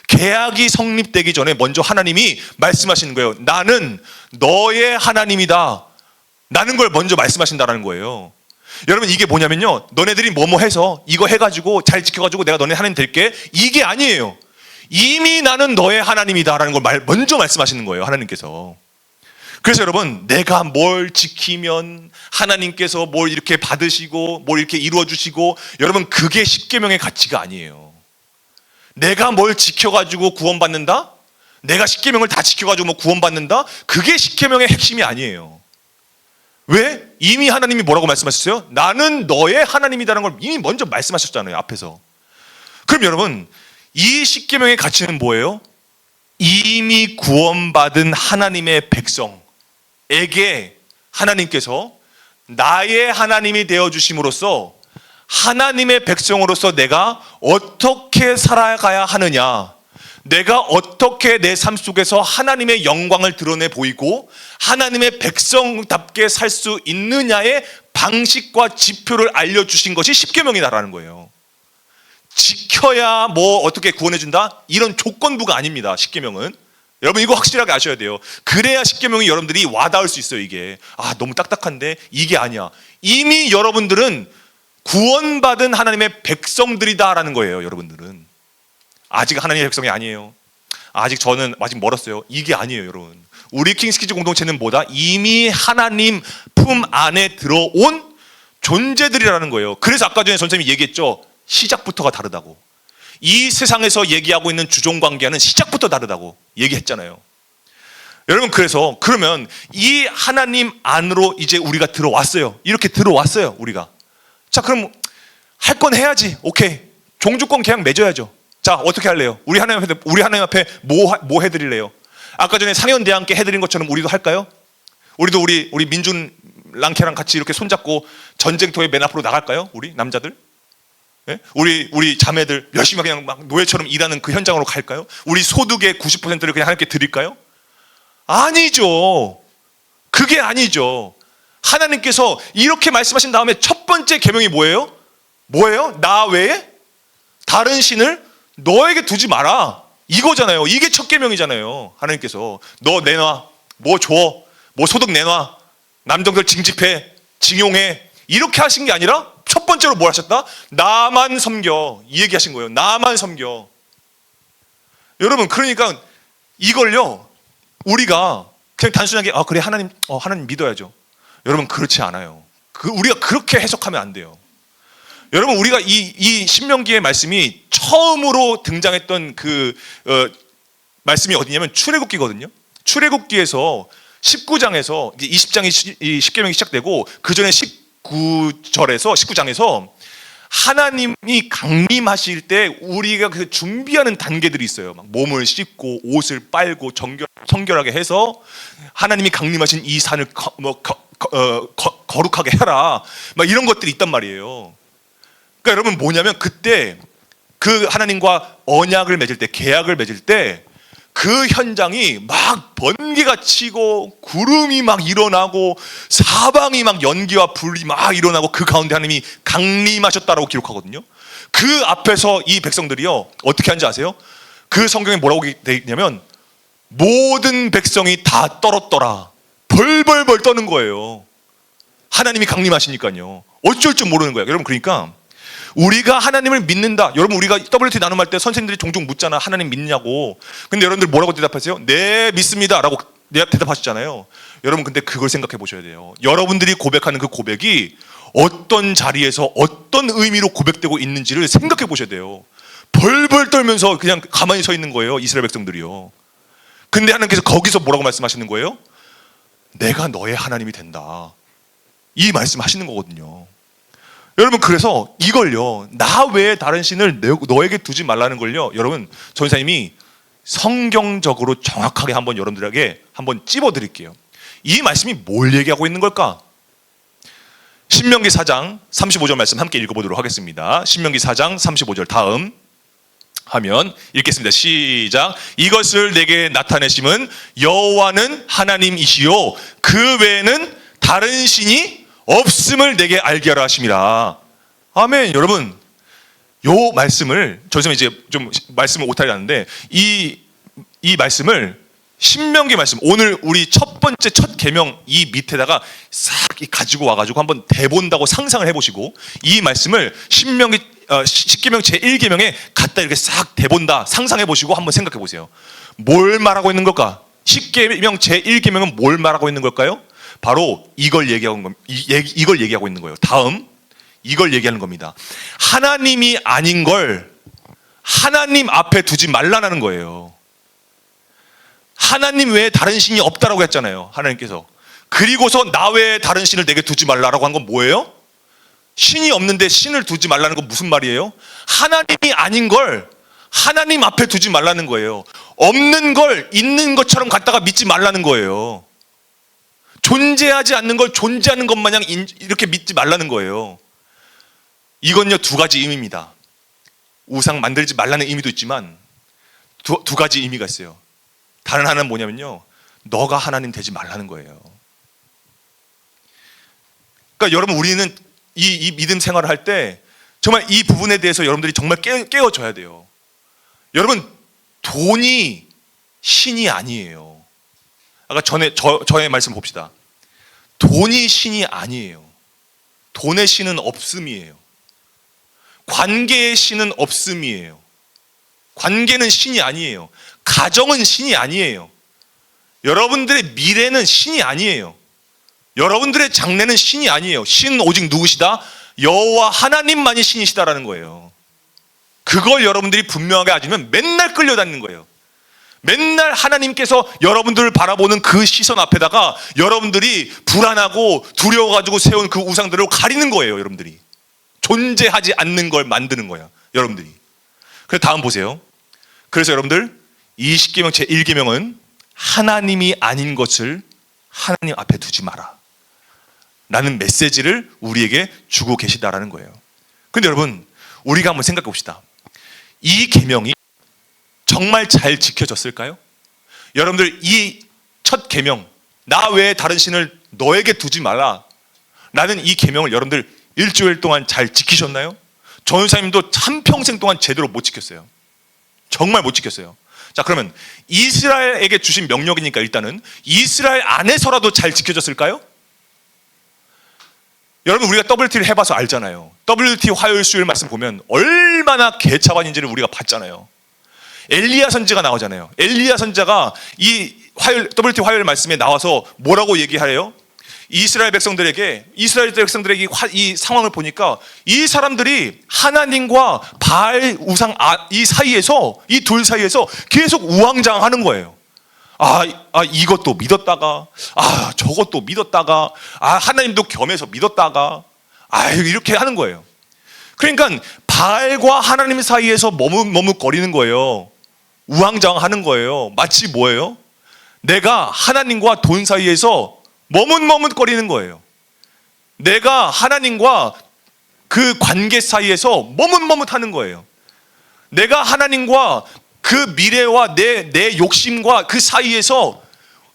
계약이 성립되기 전에 먼저 하나님이 말씀하시는 거예요. 나는 너의 하나님이다, 라는 걸 먼저 말씀하신다는 거예요. 여러분, 이게 뭐냐면요, 너네들이 뭐뭐 해서 이거 해가지고 잘 지켜가지고 내가 너네 하나님 될게, 이게 아니에요. 이미 나는 너의 하나님이다라는 걸 먼저 말씀하시는 거예요, 하나님께서. 그래서 여러분, 내가 뭘 지키면 하나님께서 뭘 이렇게 받으시고 뭘 이렇게 이루어 주시고, 여러분, 그게 십계명의 가치가 아니에요. 내가 뭘 지켜가지고 구원받는다, 내가 십계명을 다 지켜가지고 뭐 구원받는다, 그게 십계명의 핵심이 아니에요. 왜? 이미 하나님이 뭐라고 말씀하셨어요? 나는 너의 하나님이라는 걸 이미 먼저 말씀하셨잖아요, 앞에서. 그럼 여러분, 이 십계명의 가치는 뭐예요? 이미 구원받은 하나님의 백성에게 하나님께서 나의 하나님이 되어주심으로써 하나님의 백성으로서 내가 어떻게 살아가야 하느냐, 내가 어떻게 내 삶 속에서 하나님의 영광을 드러내 보이고 하나님의 백성답게 살 수 있느냐의 방식과 지표를 알려주신 것이 십계명이다라는 거예요. 지켜야 뭐 어떻게 구원해준다, 이런 조건부가 아닙니다, 십계명은. 여러분, 이거 확실하게 아셔야 돼요. 그래야 십계명이 여러분들이 와닿을 수 있어요. 이게 너무 딱딱한데, 이게 아니야. 이미 여러분들은 구원받은 하나님의 백성들이다라는 거예요. 여러분들은 아직 하나님의 백성이 아니에요. 저는 아직 멀었어요. 이게 아니에요, 여러분. 우리 킹스키즈 공동체는 뭐다? 이미 하나님 품 안에 들어온 존재들이라는 거예요. 그래서 아까 전에 선생님이 얘기했죠. 시작부터가 다르다고. 이 세상에서 얘기하고 있는 주종관계는 시작부터 다르다고 얘기했잖아요. 여러분, 그러면 이 하나님 안으로 이제 우리가 들어왔어요. 이렇게 들어왔어요, 우리가. 자, 그럼 할 건 해야지. 오케이. 종주권 계약 맺어야죠. 자, 어떻게 할래요? 우리 하나님 앞에 뭐 해드릴래요? 아까 전에 상현대왕께 해드린 것처럼 우리도 할까요? 우리도 우리 민준 랑케랑 같이 이렇게 손잡고 전쟁터에 맨 앞으로 나갈까요? 우리 남자들? 네? 우리 자매들 열심히 그냥 막 노예처럼 일하는 그 현장으로 갈까요? 우리 소득의 90%를 그냥 하나님께 드릴까요? 아니죠. 그게 아니죠. 하나님께서 이렇게 말씀하신 다음에 첫 번째 계명이 뭐예요? 나 외에 다른 신을 너에게 두지 마라, 이거잖아요. 이게 첫 계명이잖아요. 하나님께서 너 내놔, 뭐 줘, 뭐 소득 내놔, 남정들 징집해, 징용해, 이렇게 하신 게 아니라 첫 번째로 뭘 하셨다? 나만 섬겨, 이 얘기하신 거예요. 나만 섬겨. 여러분, 그러니까 이걸요, 우리가 그냥 단순하게 그래, 하나님 믿어야죠. 여러분, 그렇지 않아요. 우리가 그렇게 해석하면 안 돼요. 여러분, 우리가 이 신명기의 말씀이 처음으로 등장했던 말씀이 어디냐면 출애굽기거든요. 출애굽기에서 19장에서 이제 20장이 이 십계명이 시작되고, 그 전에 19장에서 하나님이 강림하실 때 우리가 그 준비하는 단계들이 있어요. 막 몸을 씻고 옷을 빨고 청결하게 해서 하나님이 강림하신 이 산을 거룩하게 해라, 막 이런 것들이 있단 말이에요. 그러니까 여러분, 뭐냐면 그때 그 하나님과 언약을 맺을 때, 계약을 맺을 때 그 현장이 막 번개가 치고 구름이 막 일어나고 사방이 막 연기와 불이 막 일어나고 그 가운데 하나님이 강림하셨다라고 기록하거든요. 그 앞에서 이 백성들이요 어떻게 하는지 아세요? 그 성경에 뭐라고 되어 있냐면 모든 백성이 다 떨었더라. 벌벌벌 떠는 거예요. 하나님이 강림하시니까요. 어쩔 줄 모르는 거예요. 여러분, 그러니까 우리가 하나님을 믿는다. 여러분, 우리가 WT 나눔할 때 선생님들이 종종 묻잖아. 하나님 믿냐고. 근데 여러분들 뭐라고 대답하세요? 네, 믿습니다 라고 대답하시잖아요. 여러분, 근데 그걸 생각해 보셔야 돼요. 여러분들이 고백하는 그 고백이 어떤 자리에서 어떤 의미로 고백되고 있는지를 생각해 보셔야 돼요. 벌벌 떨면서 그냥 가만히 서 있는 거예요, 이스라엘 백성들이요. 근데 하나님께서 거기서 뭐라고 말씀하시는 거예요? 내가 너의 하나님이 된다, 이 말씀 하시는 거거든요. 여러분, 그래서 이걸요, 나 외에 다른 신을 너에게 두지 말라는 걸요, 여러분, 전사님이 성경적으로 정확하게 한번 여러분들에게 한번 찝어드릴게요. 이 말씀이 뭘 얘기하고 있는 걸까? 신명기 4장 35절 말씀 함께 읽어보도록 하겠습니다. 신명기 4장 35절 다음 하면 읽겠습니다. 시작. 이것을 내게 나타내심은 여호와는 하나님이시요 그 외에는 다른 신이 없음을 내게 알게 하라 하심이라. 아멘. 여러분, 요 말씀을 저희가 이제 좀 말씀을 오타리 하는데 이 말씀을 신명기 말씀, 오늘 우리 첫 번째 첫 계명 이 밑에다가 싹 가지고 와가지고 한번 대본다고 상상을 해보시고 이 말씀을 신명기 10계명 제1계명에 갖다 이렇게 싹 대본다 상상해보시고 한번 생각해보세요. 뭘 말하고 있는 걸까? 10계명 제1계명은 뭘 말하고 있는 걸까요? 바로 이걸 얘기하고 있는 거예요. 다음 이걸 얘기하는 겁니다. 하나님이 아닌 걸 하나님 앞에 두지 말라는 거예요. 하나님 외에 다른 신이 없다라고 했잖아요, 하나님께서. 그리고서 나 외에 다른 신을 내게 두지 말라라고 한 건 뭐예요? 신이 없는데 신을 두지 말라는 건 무슨 말이에요? 하나님이 아닌 걸 하나님 앞에 두지 말라는 거예요. 없는 걸 있는 것처럼 갖다가 믿지 말라는 거예요. 존재하지 않는 걸 존재하는 것 마냥 이렇게 믿지 말라는 거예요. 이건요, 두 가지 의미입니다. 우상 만들지 말라는 의미도 있지만 두 가지 의미가 있어요. 다른 하나는 뭐냐면요, 너가 하나님 되지 말라는 거예요. 그러니까 여러분, 우리는 이 믿음 생활을 할 때 정말 이 부분에 대해서 여러분들이 정말 깨어져야 돼요. 여러분, 돈이 신이 아니에요. 아까 저의 말씀 봅시다. 돈이 신이 아니에요. 돈의 신은 없음이에요. 관계의 신은 없음이에요. 관계는 신이 아니에요. 가정은 신이 아니에요. 여러분들의 미래는 신이 아니에요. 여러분들의 장래는 신이 아니에요. 신은 오직 누구시다? 여호와 하나님만이 신이시다라는 거예요. 그걸 여러분들이 분명하게 아시면 맨날 끌려다니는 거예요. 맨날 하나님께서 여러분들을 바라보는 그 시선 앞에다가 여러분들이 불안하고 두려워가지고 세운 그 우상들을 가리는 거예요. 여러분들이 존재하지 않는 걸 만드는 거야, 여러분들이. 그래서 다음 보세요. 그래서 여러분들, 이 10계명 제1계명은 하나님이 아닌 것을 하나님 앞에 두지 마라 라는 메시지를 우리에게 주고 계시다라는 거예요. 근데 여러분, 우리가 한번 생각해 봅시다. 이 계명이 정말 잘 지켜졌을까요? 여러분들, 이 첫 계명, 나 외에 다른 신을 너에게 두지 마라 라는 이 계명을 여러분들 일주일 동안 잘 지키셨나요? 전우사님도 한평생 동안 제대로 못 지켰어요. 정말 못 지켰어요. 자, 그러면 이스라엘에게 주신 명령이니까 일단은 이스라엘 안에서라도 잘 지켜졌을까요? 여러분, 우리가 WT를 해봐서 알잖아요. WT 화요일 수요일 말씀 보면 얼마나 개차반인지를 우리가 봤잖아요. 엘리야 선지가 나오잖아요. 엘리야 선지자가 이 WT 화요일 말씀에 나와서 뭐라고 얘기하래요? 이스라엘 백성들에게 이 상황을 보니까 이 사람들이 하나님과 바알 우상 이 사이에서, 이 둘 사이에서 계속 우왕좌왕하는 거예요. 이것도 믿었다가, 저것도 믿었다가, 하나님도 겸해서 믿었다가, 이렇게 하는 거예요. 그러니까 바알과 하나님 사이에서 머뭇거리는 거예요. 우왕좌왕하는 거예요. 마치 뭐예요? 내가 하나님과 돈 사이에서 머뭇거리는 거예요. 내가 하나님과 그 관계 사이에서 머뭇하는 거예요. 내가 하나님과 그 미래와 내 욕심과 그 사이에서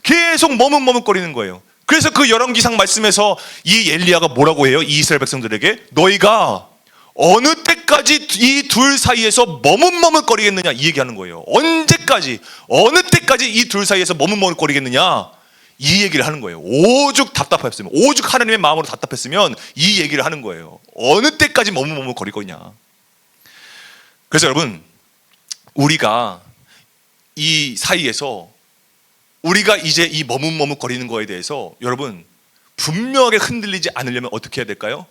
계속 머뭇머뭇거리는 거예요. 그래서 그 열왕기상 말씀에서 이 엘리야가 뭐라고 해요? 이 이스라엘 백성들에게 너희가 어느 때까지 이 둘 사이에서 머뭇머뭇거리겠느냐 이 얘기하는 거예요. 언제까지 어느 때까지 이 둘 사이에서 머뭇머뭇거리겠느냐 이 얘기를 하는 거예요. 오죽 답답했으면, 오죽 하나님의 마음으로 답답했으면 이 얘기를 하는 거예요. 어느 때까지 머뭇머뭇거릴 거냐. 그래서 여러분, 우리가 이 사이에서 우리가 이제 이 머뭇머뭇거리는 거에 대해서 여러분 분명하게 흔들리지 않으려면 어떻게 해야 될까요?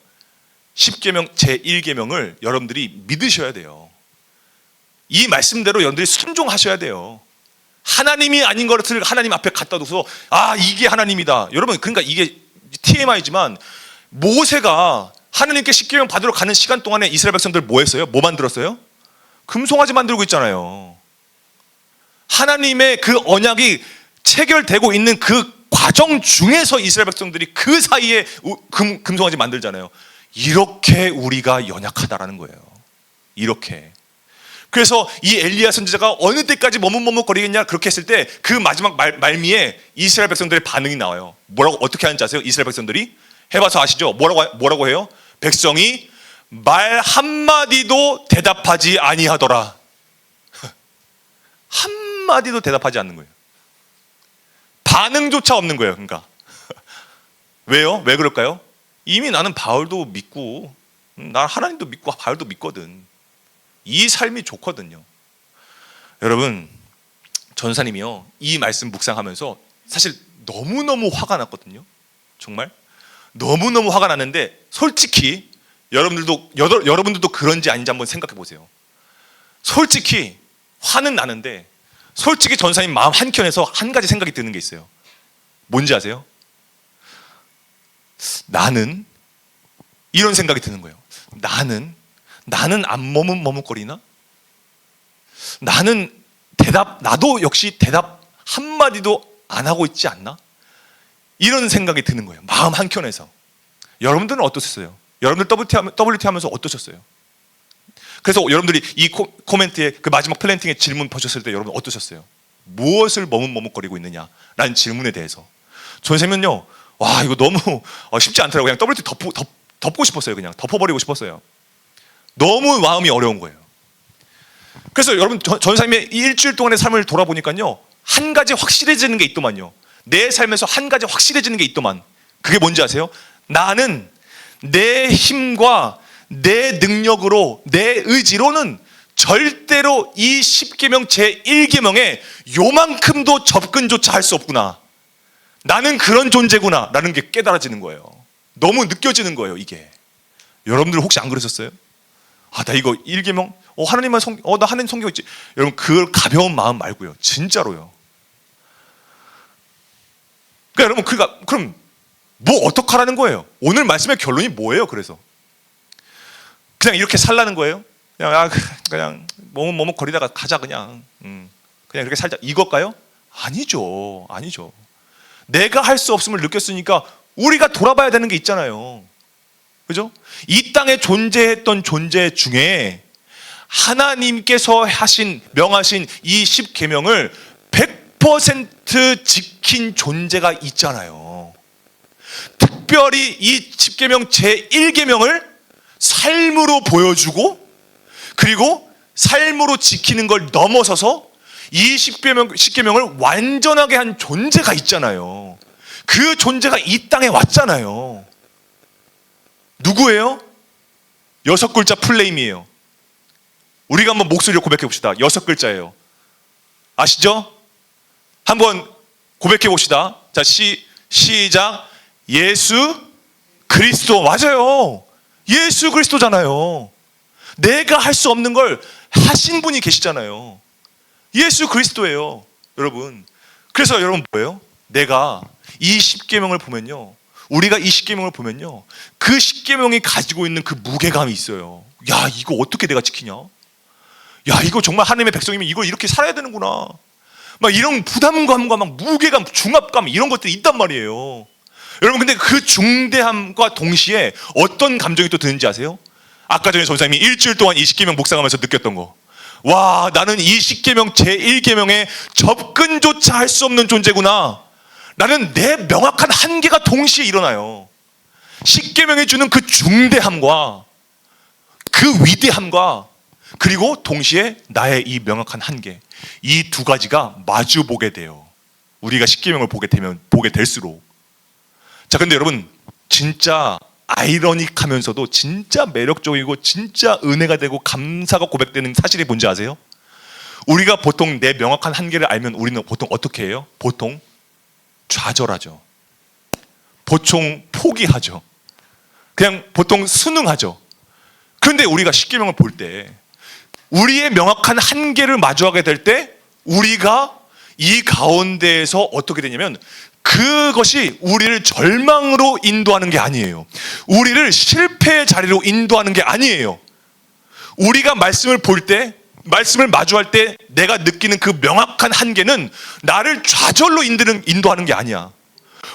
10계명 제1계명을 여러분들이 믿으셔야 돼요. 이 말씀대로 여러분들이 순종하셔야 돼요. 하나님이 아닌 것을 하나님 앞에 갖다 둬서 아 이게 하나님이다. 여러분 그러니까 이게 TMI지만 모세가 하나님께 10계명 받으러 가는 시간 동안에 이스라엘 백성들 뭐 했어요? 뭐 만들었어요? 금송아지 만들고 있잖아요. 하나님의 그 언약이 체결되고 있는 그 과정 중에서 이스라엘 백성들이 그 사이에 금송아지 만들잖아요. 이렇게 우리가 연약하다라는 거예요. 이렇게. 그래서 이 엘리야 선지자가 어느 때까지 머뭇머뭇거리겠냐 그렇게 했을 때 그 마지막 말미에 이스라엘 백성들의 반응이 나와요. 뭐라고 어떻게 하는지 아세요? 이스라엘 백성들이 해봐서 아시죠? 뭐라고 해요? 백성이 말 한마디도 대답하지 아니하더라. 한마디도 대답하지 않는 거예요. 반응조차 없는 거예요. 그러니까 왜요? 왜 그럴까요? 이미 나는 바울도 믿고 난 하나님도 믿고 바울도 믿거든. 이 삶이 좋거든요. 여러분 전사님이요 이 말씀 묵상하면서 사실 너무너무 화가 났거든요. 정말 너무너무 화가 났는데 솔직히 여러분들도 그런지 아닌지 한번 생각해 보세요. 솔직히 화는 나는데 솔직히 전사님 마음 한켠에서 한 가지 생각이 드는 게 있어요. 뭔지 아세요? 나는 이런 생각이 드는 거예요. 나는 안 머뭇머뭇거리나? 나도 역시 대답 한마디도 안 하고 있지 않나? 이런 생각이 드는 거예요. 마음 한켠에서. 여러분들은 어떠셨어요? 여러분들 WT 하면서 어떠셨어요? 그래서 여러분들이 이 코멘트에 그 마지막 플랜팅의 질문 보셨을 때 여러분 어떠셨어요? 무엇을 머뭇머뭇거리고 있느냐라는 질문에 대해서 전세면요 와 이거 너무 쉽지 않더라고요. 그냥 WT 덮고 싶었어요. 그냥 덮어버리고 싶었어요. 너무 마음이 어려운 거예요. 그래서 여러분 전사님의 이 일주일 동안의 삶을 돌아보니까요 한 가지 확실해지는 게 있더만요. 내 삶에서 한 가지 확실해지는 게 있더만. 그게 뭔지 아세요? 나는 내 힘과 내 능력으로 내 의지로는 절대로 이 10계명 제1계명에 요만큼도 접근조차 할 수 없구나. 나는 그런 존재구나 라는 게 깨달아지는 거예요. 너무 느껴지는 거예요. 이게 여러분들 혹시 안 그러셨어요? 아, 나 이거 1계명 하나님만 나 하나님 성경 있지. 여러분 그걸 가벼운 마음 말고요. 진짜로요. 그러니까 여러분 그럼 뭐 어떡하라는 거예요? 오늘 말씀의 결론이 뭐예요? 그래서 그냥 이렇게 살라는 거예요? 그냥 머뭇거리다가 가자 그냥 이렇게 살자 이걸까요? 아니죠. 내가 할 수 없음을 느꼈으니까 우리가 돌아봐야 되는 게 있잖아요. 그죠? 이 땅에 존재했던 존재 중에 하나님께서 명하신 이 10계명을 100% 지킨 존재가 있잖아요. 특별히 이 10계명 제1계명을 삶으로 보여주고 그리고 삶으로 지키는 걸 넘어서서 이 10계명을 완전하게 한 존재가 있잖아요. 그 존재가 이 땅에 왔잖아요. 누구예요? 6글자 풀네임이에요. 우리가 한번 목소리로 고백해 봅시다. 6글자예요. 아시죠? 한번 고백해 봅시다. 자, 시작. 예수 그리스도. 맞아요. 예수 그리스도잖아요. 내가 할 수 없는 걸 하신 분이 계시잖아요. 예수 그리스도예요. 여러분. 그래서 여러분 뭐예요? 내가 이 10계명을 보면요. 우리가 이 10계명을 보면요. 그 10계명이 가지고 있는 그 무게감이 있어요. 야, 이거 어떻게 내가 지키냐? 야, 이거 정말 하나님의 백성이면 이걸 이렇게 살아야 되는구나. 막 이런 부담감과 막 무게감, 중압감 이런 것들이 있단 말이에요. 여러분 근데 그 중대함과 동시에 어떤 감정이 또 드는지 아세요? 아까 전에 전사님이 일주일 동안 이 10계명 묵상하면서 느꼈던 거. 와, 나는 이 십계명 제1계명에 접근조차 할 수 없는 존재구나. 나는 내 명확한 한계가 동시에 일어나요. 십계명이 주는 그 중대함과 그 위대함과 그리고 동시에 나의 이 명확한 한계, 이 두 가지가 마주 보게 돼요. 우리가 십계명을 보게 될수록. 자, 근데 여러분, 진짜 아이러닉하면서도 진짜 매력적이고 진짜 은혜가 되고 감사가 고백되는 사실이 뭔지 아세요? 우리가 보통 내 명확한 한계를 알면 우리는 보통 어떻게 해요? 보통 좌절하죠. 보통 포기하죠. 그냥 보통 순응하죠. 그런데 우리가 십계명을 볼 때 우리의 명확한 한계를 마주하게 될 때 우리가 이 가운데에서 어떻게 되냐면 그것이 우리를 절망으로 인도하는 게 아니에요. 우리를 실패의 자리로 인도하는 게 아니에요. 우리가 말씀을 볼 때, 말씀을 마주할 때 내가 느끼는 그 명확한 한계는 나를 좌절로 인도하는 게 아니야.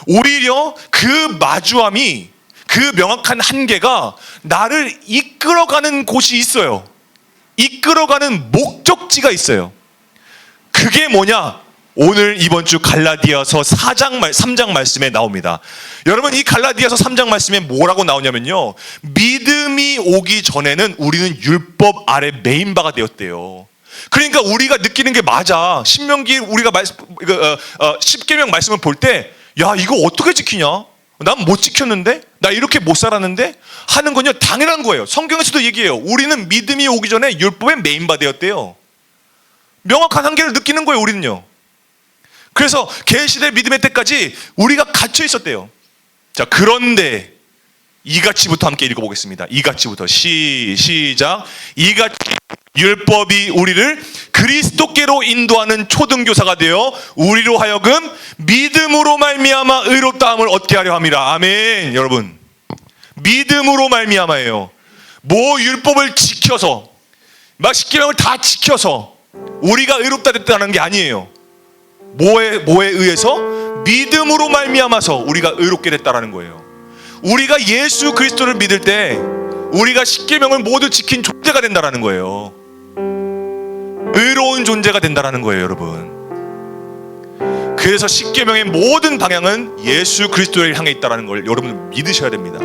오히려 그 마주함이, 그 명확한 한계가 나를 이끌어가는 곳이 있어요. 이끌어가는 목적지가 있어요. 그게 뭐냐? 오늘 이번 주 갈라디아서 3장 말씀에 나옵니다. 여러분, 이 갈라디아서 3장 말씀에 뭐라고 나오냐면요, 믿음이 오기 전에는 우리는 율법 아래 메인바가 되었대요. 그러니까 우리가 느끼는 게 맞아. 신명기 우리가 십계명 말씀을 볼 때, 야, 이거 어떻게 지키냐? 난 못 지켰는데? 나 이렇게 못 살았는데? 하는 건요, 당연한 거예요. 성경에서도 얘기해요. 우리는 믿음이 오기 전에 율법의 메인바 되었대요. 명확한 한계를 느끼는 거예요, 우리는요. 그래서 계시대 믿음의 때까지 우리가 갇혀 있었대요. 자, 그런데 이같이부터 함께 읽어보겠습니다. 이같이부터 시작. 이같이 율법이 우리를 그리스도께로 인도하는 초등교사가 되어 우리로 하여금 믿음으로 말미암아 의롭다함을 얻게 하려 함이라. 아멘. 여러분, 믿음으로 말미암아예요. 뭐 율법을 지켜서 막 십계명을 다 지켜서 우리가 의롭다 됐다는 게 아니에요. 뭐에 의해서? 믿음으로 말미암아서 우리가 의롭게 됐다라는 거예요. 우리가 예수 그리스도를 믿을 때 우리가 십계명을 모두 지킨 존재가 된다라는 거예요. 의로운 존재가 된다라는 거예요, 여러분. 그래서 십계명의 모든 방향은 예수 그리스도를 향해 있다라는 걸 여러분 믿으셔야 됩니다.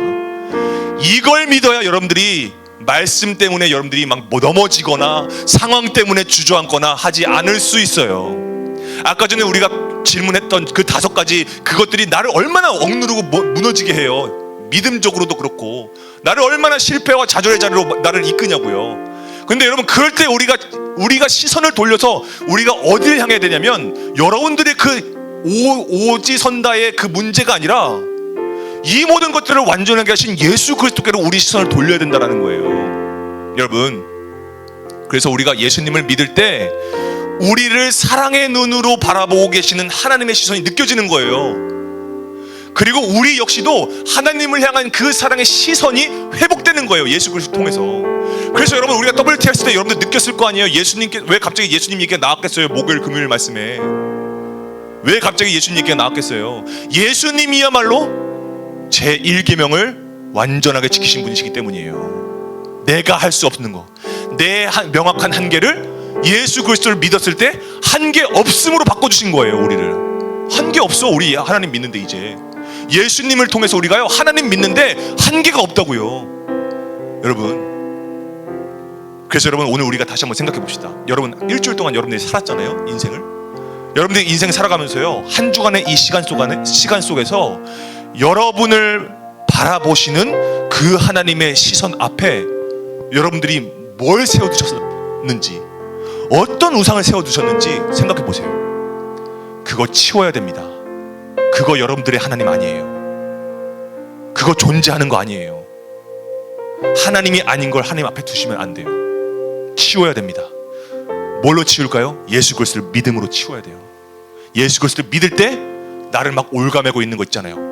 이걸 믿어야 여러분들이 말씀 때문에 여러분들이 막 넘어지거나 상황 때문에 주저앉거나 하지 않을 수 있어요. 아까 전에 우리가 질문했던 그 5가지, 그것들이 나를 얼마나 억누르고 무너지게 해요. 믿음적으로도 그렇고 나를 얼마나 실패와 좌절의 자리로 나를 이끄냐고요. 근데 여러분, 그럴 때 우리가 시선을 돌려서 우리가 어디를 향해야 되냐면, 여러분들의 그 오지선다의 그 문제가 아니라 이 모든 것들을 완전하게 하신 예수 그리스도께로 우리 시선을 돌려야 된다는 거예요, 여러분. 그래서 우리가 예수님을 믿을 때 우리를 사랑의 눈으로 바라보고 계시는 하나님의 시선이 느껴지는 거예요. 그리고 우리 역시도 하나님을 향한 그 사랑의 시선이 회복되는 거예요, 예수 그리스도 통해서. 그래서 여러분, 우리가 WTS 때 여러분들 느꼈을 거 아니에요. 왜 갑자기 예수님 얘기가 나왔겠어요? 목요일 금요일 말씀에 왜 갑자기 예수님 얘기가 나왔겠어요? 예수님이야말로 제1계명을 완전하게 지키신 분이시기 때문이에요. 내가 할 수 없는 거, 내 명확한 한계를 예수 그리스도를 믿었을 때 한계 없음으로 바꿔주신 거예요. 우리를 한계 없어. 우리 하나님 믿는데, 이제 예수님을 통해서 우리가요, 하나님 믿는데 한계가 없다고요, 여러분. 그래서 여러분, 오늘 우리가 다시 한번 생각해 봅시다. 여러분, 일주일 동안 여러분들이 살았잖아요, 인생을. 여러분들이 인생 살아가면서요, 한 주간의 이 시간 속에서 여러분을 바라보시는 그 하나님의 시선 앞에 여러분들이 뭘 세워두셨는지, 어떤 우상을 세워두셨는지 생각해 보세요. 그거 치워야 됩니다. 그거 여러분들의 하나님 아니에요. 그거 존재하는 거 아니에요. 하나님이 아닌 걸 하나님 앞에 두시면 안 돼요. 치워야 됩니다. 뭘로 치울까요? 예수 그리스도를 믿음으로 치워야 돼요. 예수 그리스도를 믿을 때 나를 막 올가매고 있는 거 있잖아요.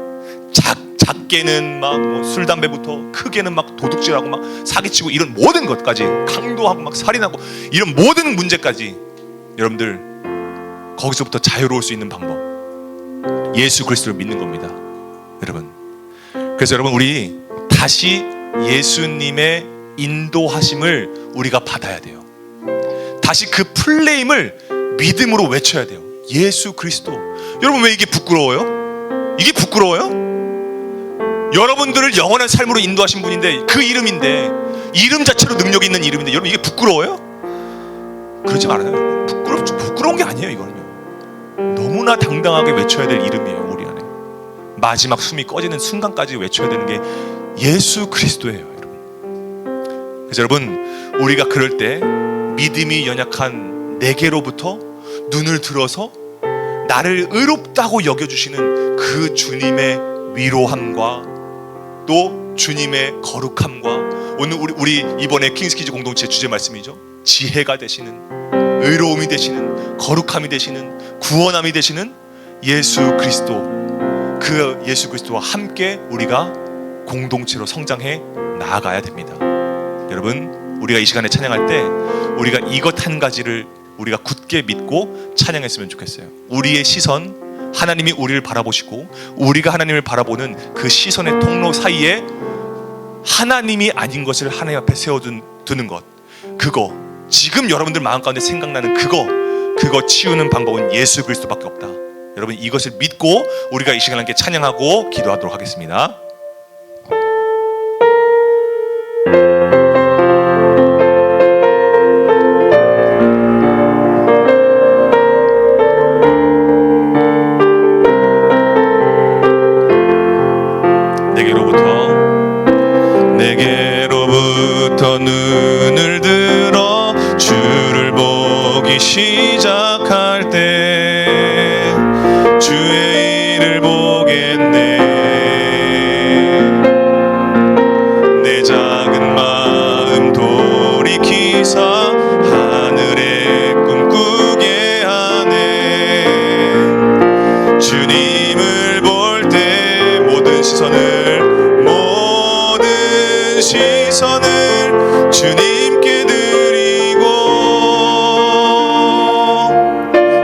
작게는 막 술 담배부터, 크게는 막 도둑질하고 막 사기치고 이런 모든 것까지, 강도하고 막 살인하고 이런 모든 문제까지, 여러분들 거기서부터 자유로울 수 있는 방법, 예수 그리스도를 믿는 겁니다, 여러분. 그래서 여러분, 우리 다시 예수님의 인도하심을 우리가 받아야 돼요. 다시 그 플레임을 믿음으로 외쳐야 돼요. 예수 그리스도. 여러분, 왜 이게 부끄러워요? 이게 부끄러워요? 여러분들을 영원한 삶으로 인도하신 분인데, 그 이름인데, 이름 자체로 능력이 있는 이름인데, 여러분 이게 부끄러워요? 그러지 말아요. 부끄러운 게 아니에요. 이거는요, 너무나 당당하게 외쳐야 될 이름이에요. 우리 안에 마지막 숨이 꺼지는 순간까지 외쳐야 되는 게 예수 그리스도예요, 여러분. 그래서 여러분, 우리가 그럴 때 믿음이 연약한 내게로부터 눈을 들어서 나를 의롭다고 여겨주시는 그 주님의 위로함과 또 주님의 거룩함과, 오늘 우리 이번에 킹스키즈 공동체 주제 말씀이죠. 지혜가 되시는, 의로움이 되시는, 거룩함이 되시는, 구원함이 되시는 예수 그리스도, 그 예수 그리스도와 함께 우리가 공동체로 성장해 나아가야 됩니다. 여러분, 우리가 이 시간에 찬양할 때 우리가 이것 한 가지를 우리가 굳게 믿고 찬양했으면 좋겠어요. 우리의 시선, 하나님이 우리를 바라보시고 우리가 하나님을 바라보는 그 시선의 통로 사이에 하나님이 아닌 것을 하나님 앞에 세워두는 것, 그거, 지금 여러분들 마음 가운데 생각나는 그거 치우는 방법은 예수 그리스도밖에 없다. 여러분, 이것을 믿고 우리가 이 시간에 함께 찬양하고 기도하도록 하겠습니다. 내게로부터 눈을 들어 주를 보기 시작할 때 주의 일을 보겠네. 내 작은 마음 돌이키사 하늘에 꿈꾸게 하네. 주님을 볼 때 모든 시선을 주님께 드리고,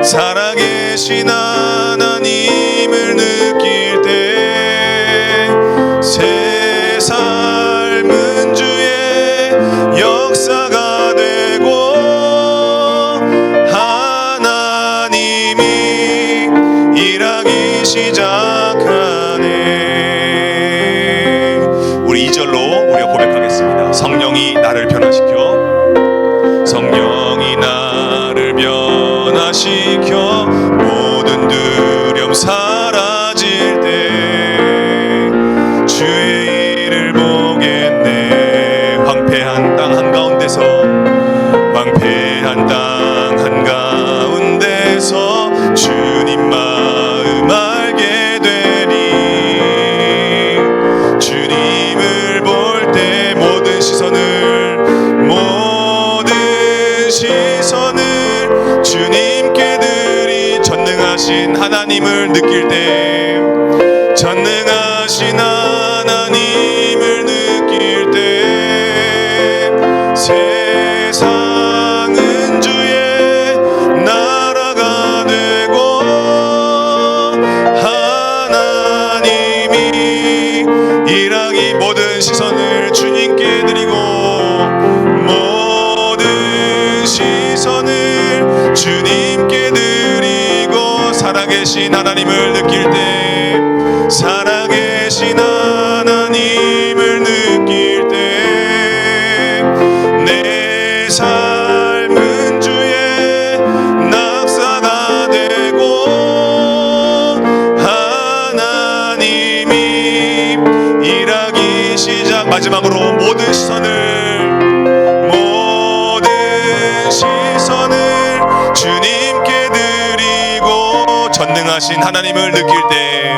살아계신 하나님을 느낄 때 새 삶은 주의 역사가 되고 하나님이 일하기 시작하네. 우리 2절로 우리가 고백하겠습니다. 성령이 나를 변화시켜, 성령이 나를 변화시켜 모든 두려움 사라질 때 주의 일을 보겠네. 황폐한 땅 한가운데서, 황폐한 땅 한가운데서 주님 마음 알게 되리. 주님을 볼 때 모든 시선을 주님께 드리. 전능하신 하나님을 느낄 때, 전능하신 하나님을 느낄 때 세상은 주의 나라가 되고 하나님이 일하기, 모든 시선을 주님께 드리고 모든 시선을 주님께 드리고, 살아계신 하나님을 느낄 때, 살아계신 하나님을 느낄 때 내 삶은 주의 낙사가 되고 하나님이 일하기 시작. 마지막으로 모든 시선을 주님께 드리고, 전능하신 하나님을 느낄 때,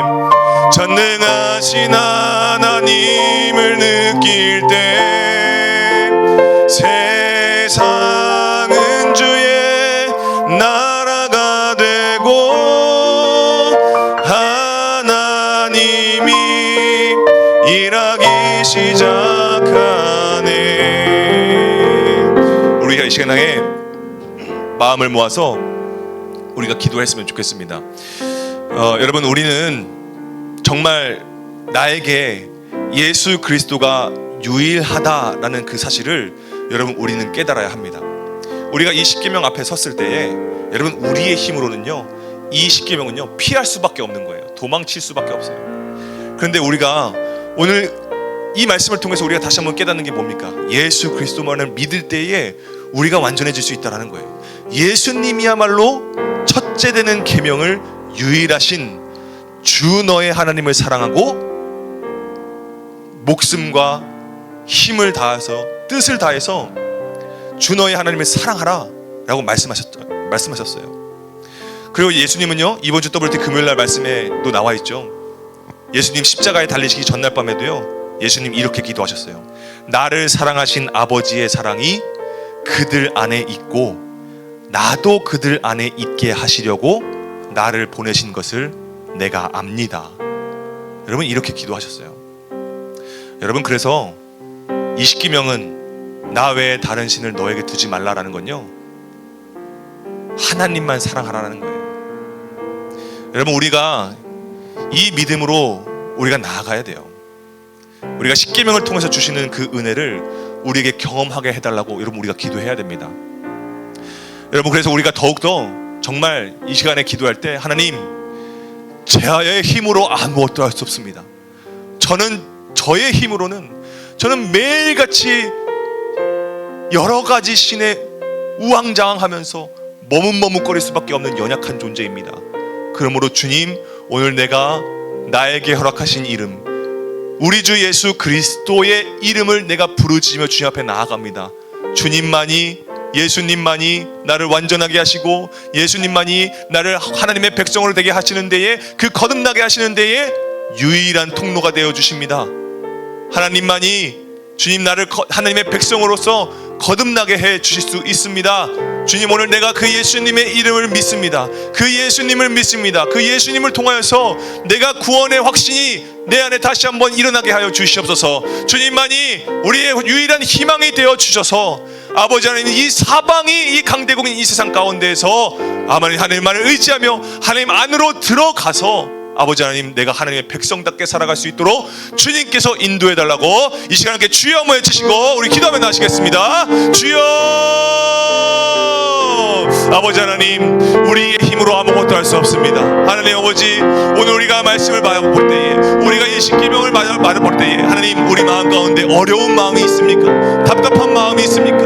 전능하신 하나님을 느낄 때 세상은 주의 나라가 되고 하나님이 일하기 시작하네. 우리가 이 시간에 마음을 모아서 우리가 기도했으면 좋겠습니다. 여러분, 우리는 정말 나에게 예수 그리스도가 유일하다라는 그 사실을 여러분, 우리는 깨달아야 합니다. 우리가 이 십계명 앞에 섰을 때에 여러분 우리의 힘으로는요 이 십계명은요 피할 수밖에 없는 거예요. 도망칠 수밖에 없어요. 그런데 우리가 오늘 이 말씀을 통해서 우리가 다시 한번 깨닫는 게 뭡니까? 예수 그리스도만을 믿을 때에 우리가 완전해질 수 있다는 거예요. 예수님이야말로 첫째 되는 계명을 유일하신 주 너의 하나님을 사랑하고 목숨과 힘을 다해서 뜻을 다해서 주 너의 하나님을 사랑하라 라고 말씀하셨어요. 그리고 예수님은요 이번 주 WT 금요일날 말씀에도 나와 있죠. 예수님 십자가에 달리시기 전날 밤에도요 예수님 이렇게 기도하셨어요. 나를 사랑하신 아버지의 사랑이 그들 안에 있고 나도 그들 안에 있게 하시려고 나를 보내신 것을 내가 압니다. 여러분 이렇게 기도하셨어요. 여러분 그래서 이 십계명은 나 외에 다른 신을 너에게 두지 말라라는 건요 하나님만 사랑하라는 거예요. 여러분 우리가 이 믿음으로 우리가 나아가야 돼요. 우리가 십계명을 통해서 주시는 그 은혜를 우리에게 경험하게 해달라고 여러분 우리가 기도해야 됩니다. 여러분 그래서 우리가 더욱더 정말 이 시간에 기도할 때 하나님 제의 힘으로 아무것도 할 수 없습니다. 저의 힘으로는 저는 매일같이 여러 가지 신에 우왕좌왕하면서 머뭇머뭇거릴 수밖에 없는 연약한 존재입니다. 그러므로 주님 오늘 내가 나에게 허락하신 이름 우리 주 예수 그리스도의 이름을 내가 부르짖으며 주님 앞에 나아갑니다. 주님만이 예수님만이 나를 완전하게 하시고 예수님만이 나를 하나님의 백성으로 되게 하시는 데에 그 거듭나게 하시는 데에 유일한 통로가 되어 주십니다. 하나님만이 주님 나를 하나님의 백성으로서 거듭나게 해 주실 수 있습니다. 주님 오늘 내가 그 예수님의 이름을 믿습니다. 그 예수님을 믿습니다. 그 예수님을 통하여서 내가 구원의 확신이 내 안에 다시 한번 일어나게 하여 주시옵소서. 주님만이 우리의 유일한 희망이 되어 주셔서 아버지 하나님 이 사방이 이 강대국인 이 세상 가운데에서 하나님만을 의지하며 하나님 안으로 들어가서 아버지 하나님 내가 하나님의 백성답게 살아갈 수 있도록 주님께서 인도해달라고 이 시간에 함께 주여 한번 외치시고 우리 기도하며 나가시겠습니다. 주여 아버지 하나님 우리의 힘으로 아무것도 할 수 없습니다. 하나님 아버지 오늘 우리가 말씀을 볼 때에 우리가 이 십계명을 볼 때에 하나님 우리 마음 가운데 어려운 마음이 있습니까? 답답한 마음이 있습니까?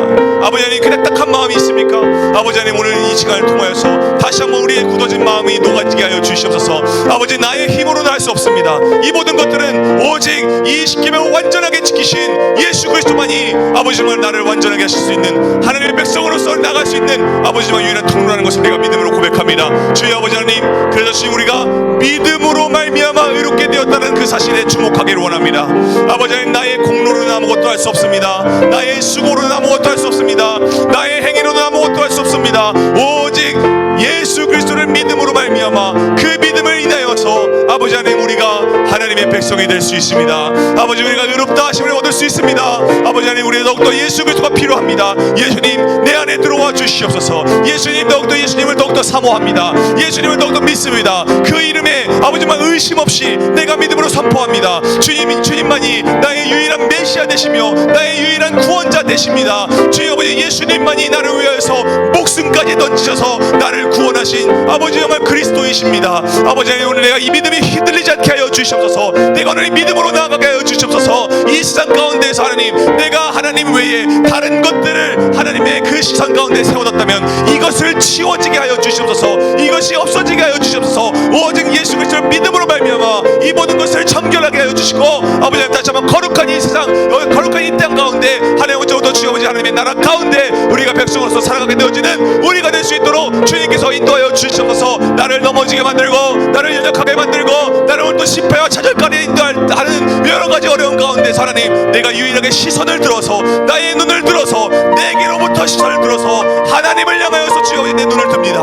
아버지 하나님 그냥 딱한 마음이 있습니까? 아버지 하나님 오늘 이 시간을 통하여서 다시 한번 우리의 굳어진 마음이 녹아지게 하여 주시옵소서. 아버지 나의 힘으로는 할 수 없습니다. 이 모든 것들은 오직 이 십계명을 완전하게 지키신 예수 그리스도만이 아버지 정말 나를 완전하게 하실 수 있는 하나님의 백성으로서 나갈 수 있는 아버지 정말 유일한 통로라는 것을 내가 믿음으로 고백합니다. 주여 아버지 하나님 그래서 주님 우리가 믿음으로 말미암아 의롭게 되었다는 그 사실에 주목하기를 원합니다. 아버지 하나님 나의 공로로는 아무것도 할 수 없습니다. 나의 수고로는 아무것도 할 수 없습니다. 나의 행위로는 아무것도 할 수 없습니다. 오직 예수 그리스도를 믿음으로 말미암아 그 믿음을 인하여서 아버지 하나님 우리가 하나님의 백성이 될 수 있습니다. 아버지 우리가 의롭다 하심을 얻을 수 있습니다. 아버지 하나님 우리가 더욱더 예수 그리스도가 필요합니다. 예수님 내 안에 들어와 주시옵소서. 예수님 더욱더 예수님을 더욱더 사모합니다. 예수님을 더욱더 믿습니다. 그 이름에 아버지만 의심 없이 내가 믿음으로 선포합니다. 주님만이 나의 유일한 메시아 되시며 나의 유일한 구원자 되십니다. 주님 아버지 예수님만이 나를 위하여서 목숨까지 던지셔서 나를 구원하신 아버지 정말 그리스도이십니다. 아버지 하나님 오늘 내가 이 믿음이 흔들리지 않게 하여 주시옵소서. 내가 오늘 믿음으로 나아가게 하여 주시옵소서. 이 세상 가운데에서 하나님 내가 하나님 외에 다른 것들을 하나님의 그 시선 가운데 세워뒀다면 이것을 치워지게 하여 주시옵소서. 이것이 없어지게 하여 주시옵소서. 오직 예수 그리스도를 믿음으로 말미암아 이 모든 것을 정결하게 하여 주시고 아버지 하나님 다시 한번 거룩한 이 세상 거룩한 이 땅 가운데 하나님 오늘도 주 아버지 하나님의 나라 가운데 우리가 백성으로서 살아가게 되어지는 우리가 될 수 있도록 주님께서 인도하여 주시옵소서. 나를 넘어지게 만들고 나를 연약하게 만들고 나를 오늘 또 실패와 좌절까지 인도하는 여러 가지 어려운 가운데서 하나님 내가 유일하게 시선을 들어서 나의 눈을 들어서 내게로부터 시선을 들어서 하나님을 향하여서 주여 내 눈을 듭니다.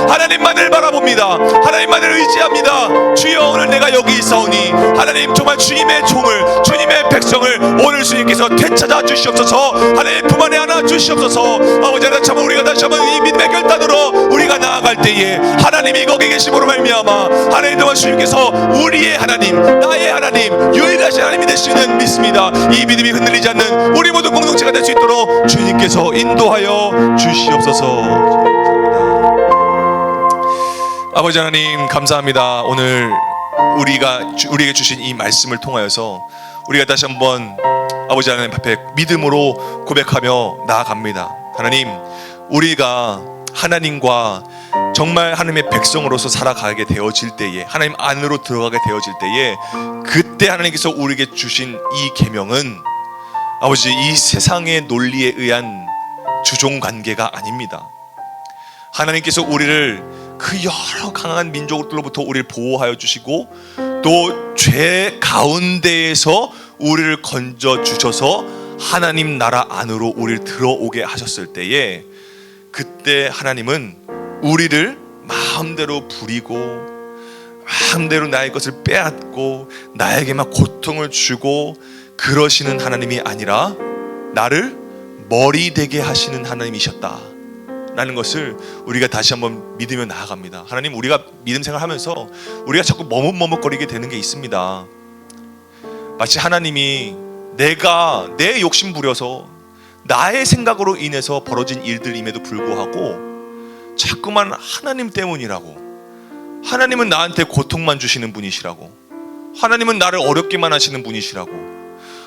하나님만을 바라봅니다. 하나님만을 의지합니다. 주여 오늘 내가 여기 있사오니 하나님 정말 주님의 종을 주님의 백성을 오늘 주님께서 되찾아 주시옵소서. 하나님 품 안에 안아 주시옵소서. 아버지 하나님 참 우리가 다시 한번 이 믿음의 결단으로 우리가 나아가 나아갈 때에 하나님이 거기 계심으로 말미암아 하나님 동안 주님께서 우리의 하나님, 나의 하나님, 유일하신 하나님이 되시는 믿습니다. 이 믿음이 흔들리지 않는 우리 모든 공동체가 될 수 있도록 주님께서 인도하여 주시옵소서. 아버지 하나님 감사합니다. 오늘 우리에게 주신 이 말씀을 통하여서 우리가 다시 한번 아버지 하나님 앞에 믿음으로 고백하며 나아갑니다. 하나님, 우리가 하나님과 정말 하나님의 백성으로서 살아가게 되어질 때에, 하나님 안으로 들어가게 되어질 때에, 그때 하나님께서 우리에게 주신 이 계명은 아버지 이 세상의 논리에 의한 주종 관계가 아닙니다. 하나님께서 우리를 그 여러 강한 민족들로부터 우리를 보호하여 주시고 또 죄 가운데에서 우리를 건져 주셔서 하나님 나라 안으로 우리를 들어오게 하셨을 때에, 그때 하나님은 우리를 마음대로 부리고 마음대로 나의 것을 빼앗고 나에게만 고통을 주고 그러시는 하나님이 아니라 나를 머리 되게 하시는 하나님이셨다 라는 것을 우리가 다시 한번 믿으며 나아갑니다. 하나님, 우리가 믿음 생활하면서 우리가 자꾸 머뭇머뭇거리게 되는 게 있습니다. 마치 하나님이 내가 내 욕심 부려서 나의 생각으로 인해서 벌어진 일들임에도 불구하고 자꾸만 하나님 때문이라고, 하나님은 나한테 고통만 주시는 분이시라고, 하나님은 나를 어렵게만 하시는 분이시라고,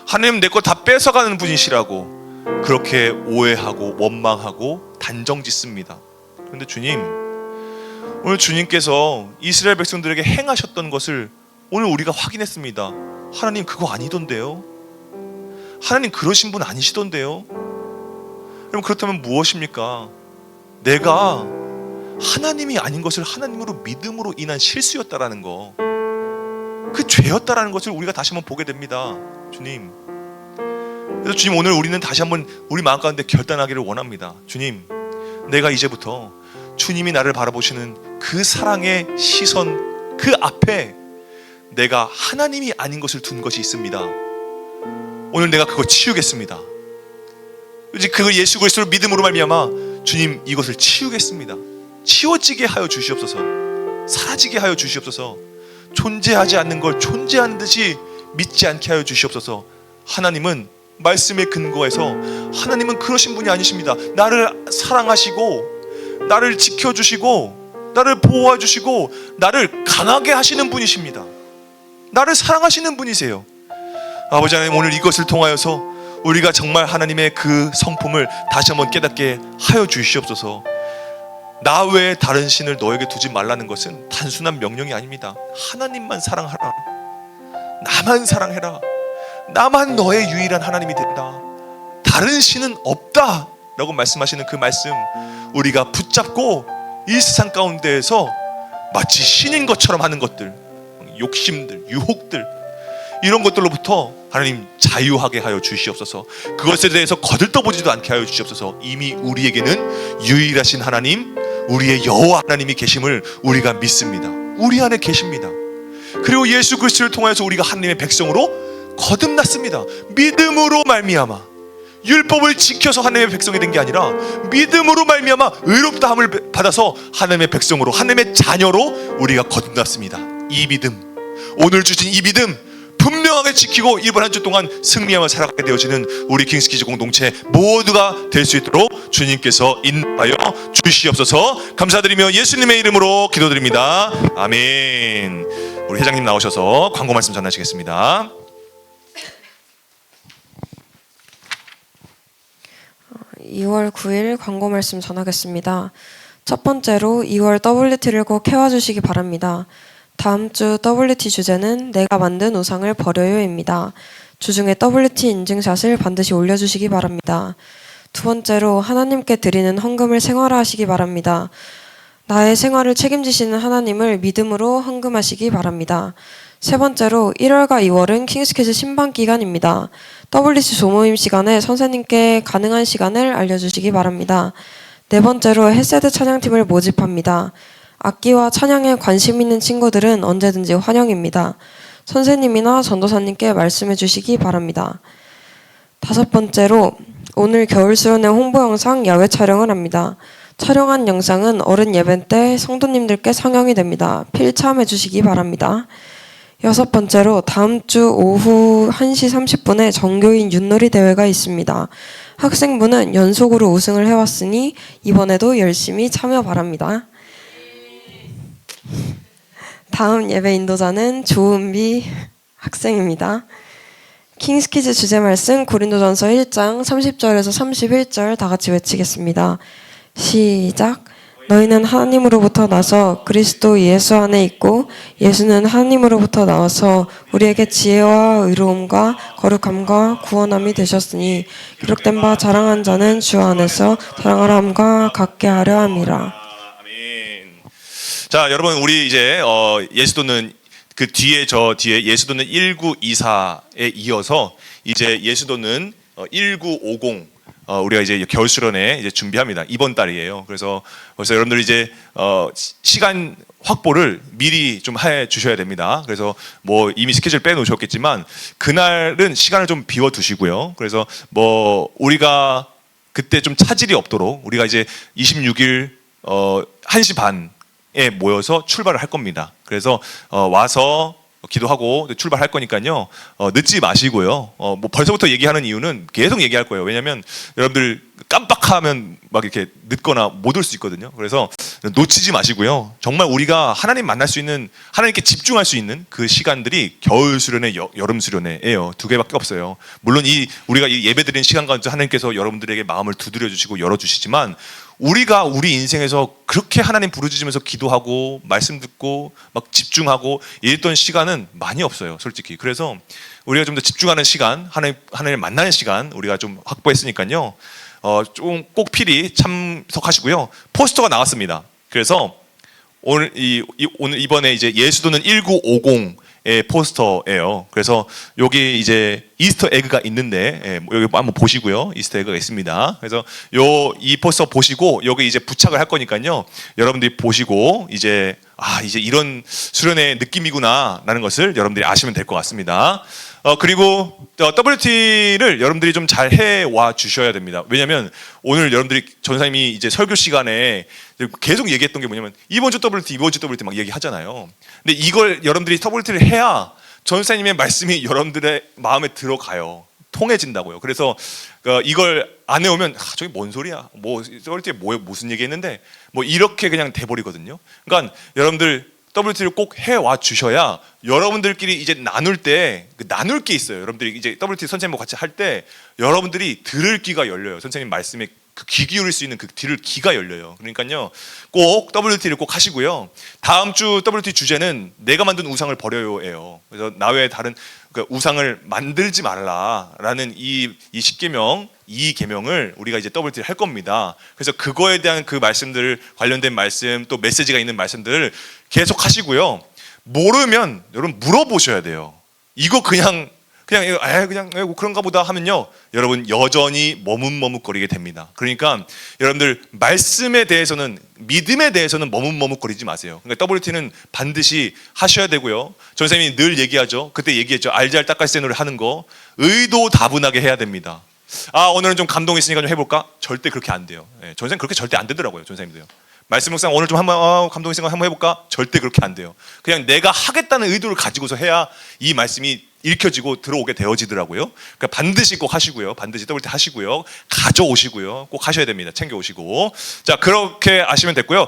하나님 내 거 다 뺏어가는 분이시라고 그렇게 오해하고 원망하고 단정짓습니다. 그런데 주님, 오늘 주님께서 이스라엘 백성들에게 행하셨던 것을 오늘 우리가 확인했습니다. 하나님 그거 아니던데요? 하나님 그러신 분 아니시던데요? 그럼 그렇다면 무엇입니까? 내가 하나님이 아닌 것을 하나님으로 믿음으로 인한 실수였다라는 거, 그 죄였다라는 것을 우리가 다시 한번 보게 됩니다. 주님, 그래서 주님, 오늘 우리는 다시 한번 우리 마음 가운데 결단하기를 원합니다. 주님, 내가 이제부터 주님이 나를 바라보시는 그 사랑의 시선 그 앞에 내가 하나님이 아닌 것을 둔 것이 있습니다. 오늘 내가 그거 치우겠습니다. 이제 그 예수 그리스도를 믿음으로 말미암아 주님 이것을 치우겠습니다. 치워지게 하여 주시옵소서. 사라지게 하여 주시옵소서. 존재하지 않는 걸 존재하는 듯이 믿지 않게 하여 주시옵소서. 하나님은 말씀에 근거해서 하나님은 그러신 분이 아니십니다. 나를 사랑하시고 나를 지켜주시고 나를 보호해 주시고 나를 강하게 하시는 분이십니다. 나를 사랑하시는 분이세요. 아버지 하나님, 오늘 이것을 통하여서 우리가 정말 하나님의 그 성품을 다시 한번 깨닫게 하여 주시옵소서. 나 외에 다른 신을 너에게 두지 말라는 것은 단순한 명령이 아닙니다. 하나님만 사랑하라, 나만 사랑해라, 나만 너의 유일한 하나님이 된다, 다른 신은 없다 라고 말씀하시는 그 말씀, 우리가 붙잡고 이 세상 가운데에서 마치 신인 것처럼 하는 것들, 욕심들, 유혹들, 이런 것들로부터 하나님 자유하게 하여 주시옵소서. 그것에 대해서 거들떠보지도 않게 하여 주시옵소서. 이미 우리에게는 유일하신 하나님, 우리의 여호와 하나님이 계심을 우리가 믿습니다. 우리 안에 계십니다. 그리고 예수 그리스도를 통해서 우리가 하나님의 백성으로 거듭났습니다. 믿음으로 말미암아, 율법을 지켜서 하나님의 백성이 된 게 아니라 믿음으로 말미암아 의롭다함을 받아서 하나님의 백성으로, 하나님의 자녀로 우리가 거듭났습니다. 이 믿음, 오늘 주신 이 믿음 분명하게 지키고 이번 한 주 동안 승리하며 살아가게 되어지는 우리 킹스키즈 공동체 모두가 될 수 있도록 주님께서 인도하여 주시옵소서. 감사드리며 예수님의 이름으로 기도드립니다. 아멘. 우리 회장님 나오셔서 광고 말씀 전하시겠습니다. (2월 9일) 광고 말씀 전하겠습니다. 첫 번째로 2월 WT를 꼭 해와주시기 바랍니다. 다음 주 WT 주제는 내가 만든 우상을 버려요입니다. 주중에 WT 인증샷을 반드시 올려주시기 바랍니다. 두 번째로 하나님께 드리는 헌금을 생활화하시기 바랍니다. 나의 생활을 책임지시는 하나님을 믿음으로 헌금하시기 바랍니다. 세 번째로 1월과 2월은 킹스키즈 신방 기간입니다. WT 조모임 시간에 선생님께 가능한 시간을 알려주시기 바랍니다. 네 번째로 햇세드 찬양팀을 모집합니다. 악기와 찬양에 관심 있는 친구들은 언제든지 환영입니다. 선생님이나 전도사님께 말씀해 주시기 바랍니다. 다섯 번째로 오늘 겨울 수련회 홍보 영상 야외 촬영을 합니다. 촬영한 영상은 어른 예배 때 성도님들께 상영이 됩니다. 필참해 주시기 바랍니다. 6번째로 다음 주 오후 1시 30분에 정교인 윷놀이 대회가 있습니다. 학생부는 연속으로 우승을 해왔으니 이번에도 열심히 참여 바랍니다. 다음 예배 인도자는 조은비 학생입니다. 킹스키즈 주제 말씀 고린도전서 1장 30절에서 31절 다 같이 외치겠습니다. 시작. 너희는 하나님으로부터 나서 그리스도 예수 안에 있고 예수는 하나님으로부터 나와서 우리에게 지혜와 의로움과 거룩함과 구원함이 되셨으니 기록된 바 자랑한 자는 주 안에서 자랑하라 함과 같게 하려 함이라. 아멘. 자, 여러분 우리 이제 예수도는 그 뒤에 저 뒤에 예수도는 1924에 이어서 이제 예수도는 1950 우리가 이제 겨울 수련회 이제 준비합니다. 이번 달이에요. 그래서 벌써 여러분들 이제 시간 확보를 미리 좀 해 주셔야 됩니다. 그래서 뭐 이미 스케줄 빼놓으셨겠지만 그날은 시간을 좀 비워 두시고요. 그래서 뭐 우리가 그때 좀 차질이 없도록 우리가 이제 26일 1시 반에 모여서 출발을 할 겁니다. 그래서 와서 기도하고 출발할 거니까요. 늦지 마시고요. 뭐 벌써부터 얘기하는 이유는 계속 얘기할 거예요. 왜냐하면 여러분들 깜빡하면 막 이렇게 늦거나 못 올 수 있거든요. 그래서 놓치지 마시고요. 정말 우리가 하나님 만날 수 있는, 하나님께 집중할 수 있는 그 시간들이 겨울 수련회, 여름 수련회예요. 두 개밖에 없어요. 물론 우리가 이 예배드리는 시간 가운데 하나님께서 여러분들에게 마음을 두드려 주시고 열어 주시지만 우리가 우리 인생에서 그렇게 하나님 부르짖으면서 기도하고 말씀 듣고 막 집중하고 이랬던 시간은 많이 없어요, 솔직히. 그래서 우리가 좀 더 집중하는 시간, 하나님 만나는 시간 우리가 좀 확보했으니까요. 좀 꼭 필히 참석하시고요. 포스터가 나왔습니다. 그래서 오늘 이번에 이제 예수도는 1950의 포스터예요. 그래서 여기 이제 이스터 에그가 있는데 여기 한번 보시고요. 이스터 에그가 있습니다. 그래서 이 포스터 보시고 여기 이제 부착을 할 거니까요. 여러분들이 보시고 이제 이제 이런 수련의 느낌이구나라는 것을 여러분들이 아시면 될 것 같습니다. 그리고 WT를 여러분들이 좀 잘 해와 주셔야 됩니다. 왜냐하면 오늘 여러분들이 전사님이 이제 설교 시간에 계속 얘기했던 게 뭐냐면 이번 주 WT 막 얘기하잖아요. 근데 이걸 여러분들이 WT를 해야 전사님의 말씀이 여러분들의 마음에 들어가요. 통해진다고요. 그래서 이걸 안 해오면 저게 뭔 소리야? 뭐 WT에 무슨 얘기했는데 뭐 이렇게 그냥 돼버리거든요. 그러니까 여러분들 WT를 꼭 해와 주셔야 여러분들끼리 이제 나눌 때 나눌 게 있어요. 여러분들이 이제 WT 선생님과 같이 할 때 여러분들이 들을 귀가 열려요. 선생님 말씀에 귀 기울일 수 있는 그 들을 귀가 열려요. 그러니까요, 꼭 WT를 꼭 하시고요. 다음 주 WT 주제는 내가 만든 우상을 버려요예요. 그래서 나 외에 다른 우상을 만들지 말라라는 이 10계명, 이 계명을 우리가 이제 WT를 할 겁니다. 그래서 그거에 대한 그 말씀들 관련된 말씀 또 메시지가 있는 말씀들을 계속 하시고요. 모르면 여러분 물어보셔야 돼요. 이거 그냥 그런가 보다 하면요, 여러분 여전히 머뭇머뭇거리게 됩니다. 그러니까 여러분들 말씀에 대해서는, 믿음에 대해서는 머뭇머뭇거리지 마세요. 그러니까 WT는 반드시 하셔야 되고요. 전 선생님이 늘 얘기하죠. 그때 얘기했죠. 알잘 딱갈센으로 하는 거 의도 다분하게 해야 됩니다. 오늘은 좀 감동 있으니까 좀 해볼까? 절대 그렇게 안 돼요. 전 선생님 그렇게 절대 안 되더라고요. 전 선생님도요. 말씀 묵상 오늘 좀 한번 감동 있으니까 한번 해볼까? 절대 그렇게 안 돼요. 그냥 내가 하겠다는 의도를 가지고서 해야 이 말씀이 읽혀지고 들어오게 되어지더라고요. 그러니까 반드시 꼭 하시고요. 반드시 WT 하시고요. 가져오시고요. 꼭 하셔야 됩니다. 챙겨오시고. 자, 그렇게 아시면 됐고요.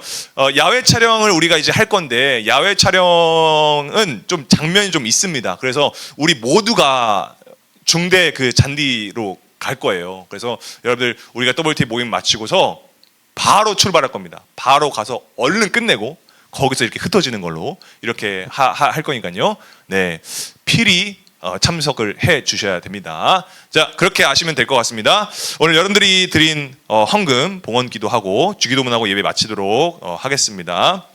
야외 촬영을 우리가 이제 할 건데, 야외 촬영은 좀 장면이 좀 있습니다. 그래서 우리 모두가 중대 그 잔디로 갈 거예요. 그래서 여러분들 우리가 WT 모임 마치고서 바로 출발할 겁니다. 바로 가서 얼른 끝내고 거기서 이렇게 흩어지는 걸로 이렇게 할 거니까요. 네, 필히 참석을 해 주셔야 됩니다. 자, 그렇게 아시면 될 것 같습니다. 오늘 여러분들이 드린 헌금 봉헌 기도하고 주기도문하고 예배 마치도록 하겠습니다.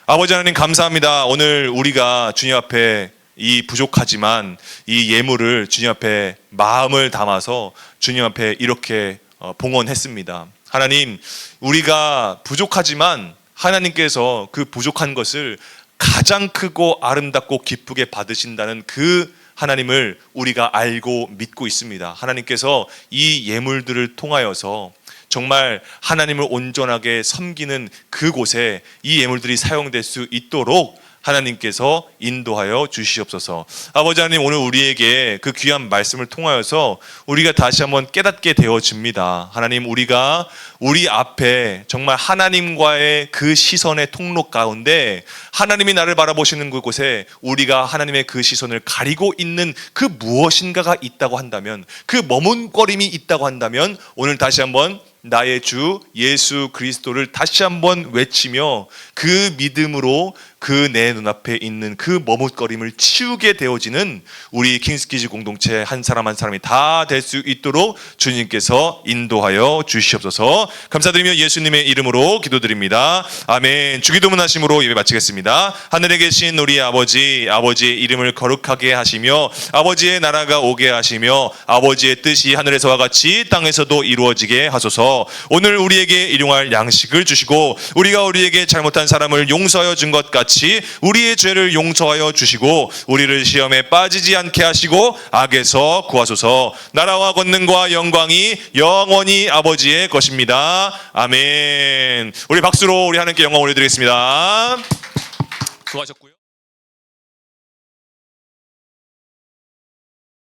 아버지 하나님 감사합니다. 오늘 우리가 주님 앞에 이 부족하지만 이 예물을 주님 앞에 마음을 담아서 주님 앞에 이렇게 봉헌했습니다. 하나님, 우리가 부족하지만 하나님께서 그 부족한 것을 가장 크고 아름답고 기쁘게 받으신다는 그 하나님을 우리가 알고 믿고 있습니다. 하나님께서 이 예물들을 통하여서 정말 하나님을 온전하게 섬기는 그곳에 이 예물들이 사용될 수 있도록 하나님께서 인도하여 주시옵소서. 아버지 하나님, 오늘 우리에게 그 귀한 말씀을 통하여서 우리가 다시 한번 깨닫게 되어집니다. 하나님, 우리가 우리 앞에 정말 하나님과의 그 시선의 통로 가운데 하나님이 나를 바라보시는 그곳에 우리가 하나님의 그 시선을 가리고 있는 그 무엇인가가 있다고 한다면, 그 머뭇거림이 있다고 한다면, 오늘 다시 한번 나의 주 예수 그리스도를 다시 한번 외치며 그 믿음으로 그 내 눈앞에 있는 그 머뭇거림을 치우게 되어지는 우리 킹스키즈 공동체 한 사람 한 사람이 다 될 수 있도록 주님께서 인도하여 주시옵소서. 감사드리며 예수님의 이름으로 기도드립니다. 아멘. 주기도문 하심으로 예배 마치겠습니다. 하늘에 계신 우리 아버지, 아버지의 이름을 거룩하게 하시며 아버지의 나라가 오게 하시며 아버지의 뜻이 하늘에서와 같이 땅에서도 이루어지게 하소서. 오늘 우리에게 일용할 양식을 주시고 우리가 우리에게 잘못한 사람을 용서하여 준 것 같이 우리의 죄를 용서하여 주시고 우리를 시험에 빠지지 않게 하시고 악에서 구하소서. 나라와 권능과 영광이 영원히 아버지의 것입니다. 아멘. 우리 박수로 우리 하나님께 영광 올려드리겠습니다. 수고하셨고요.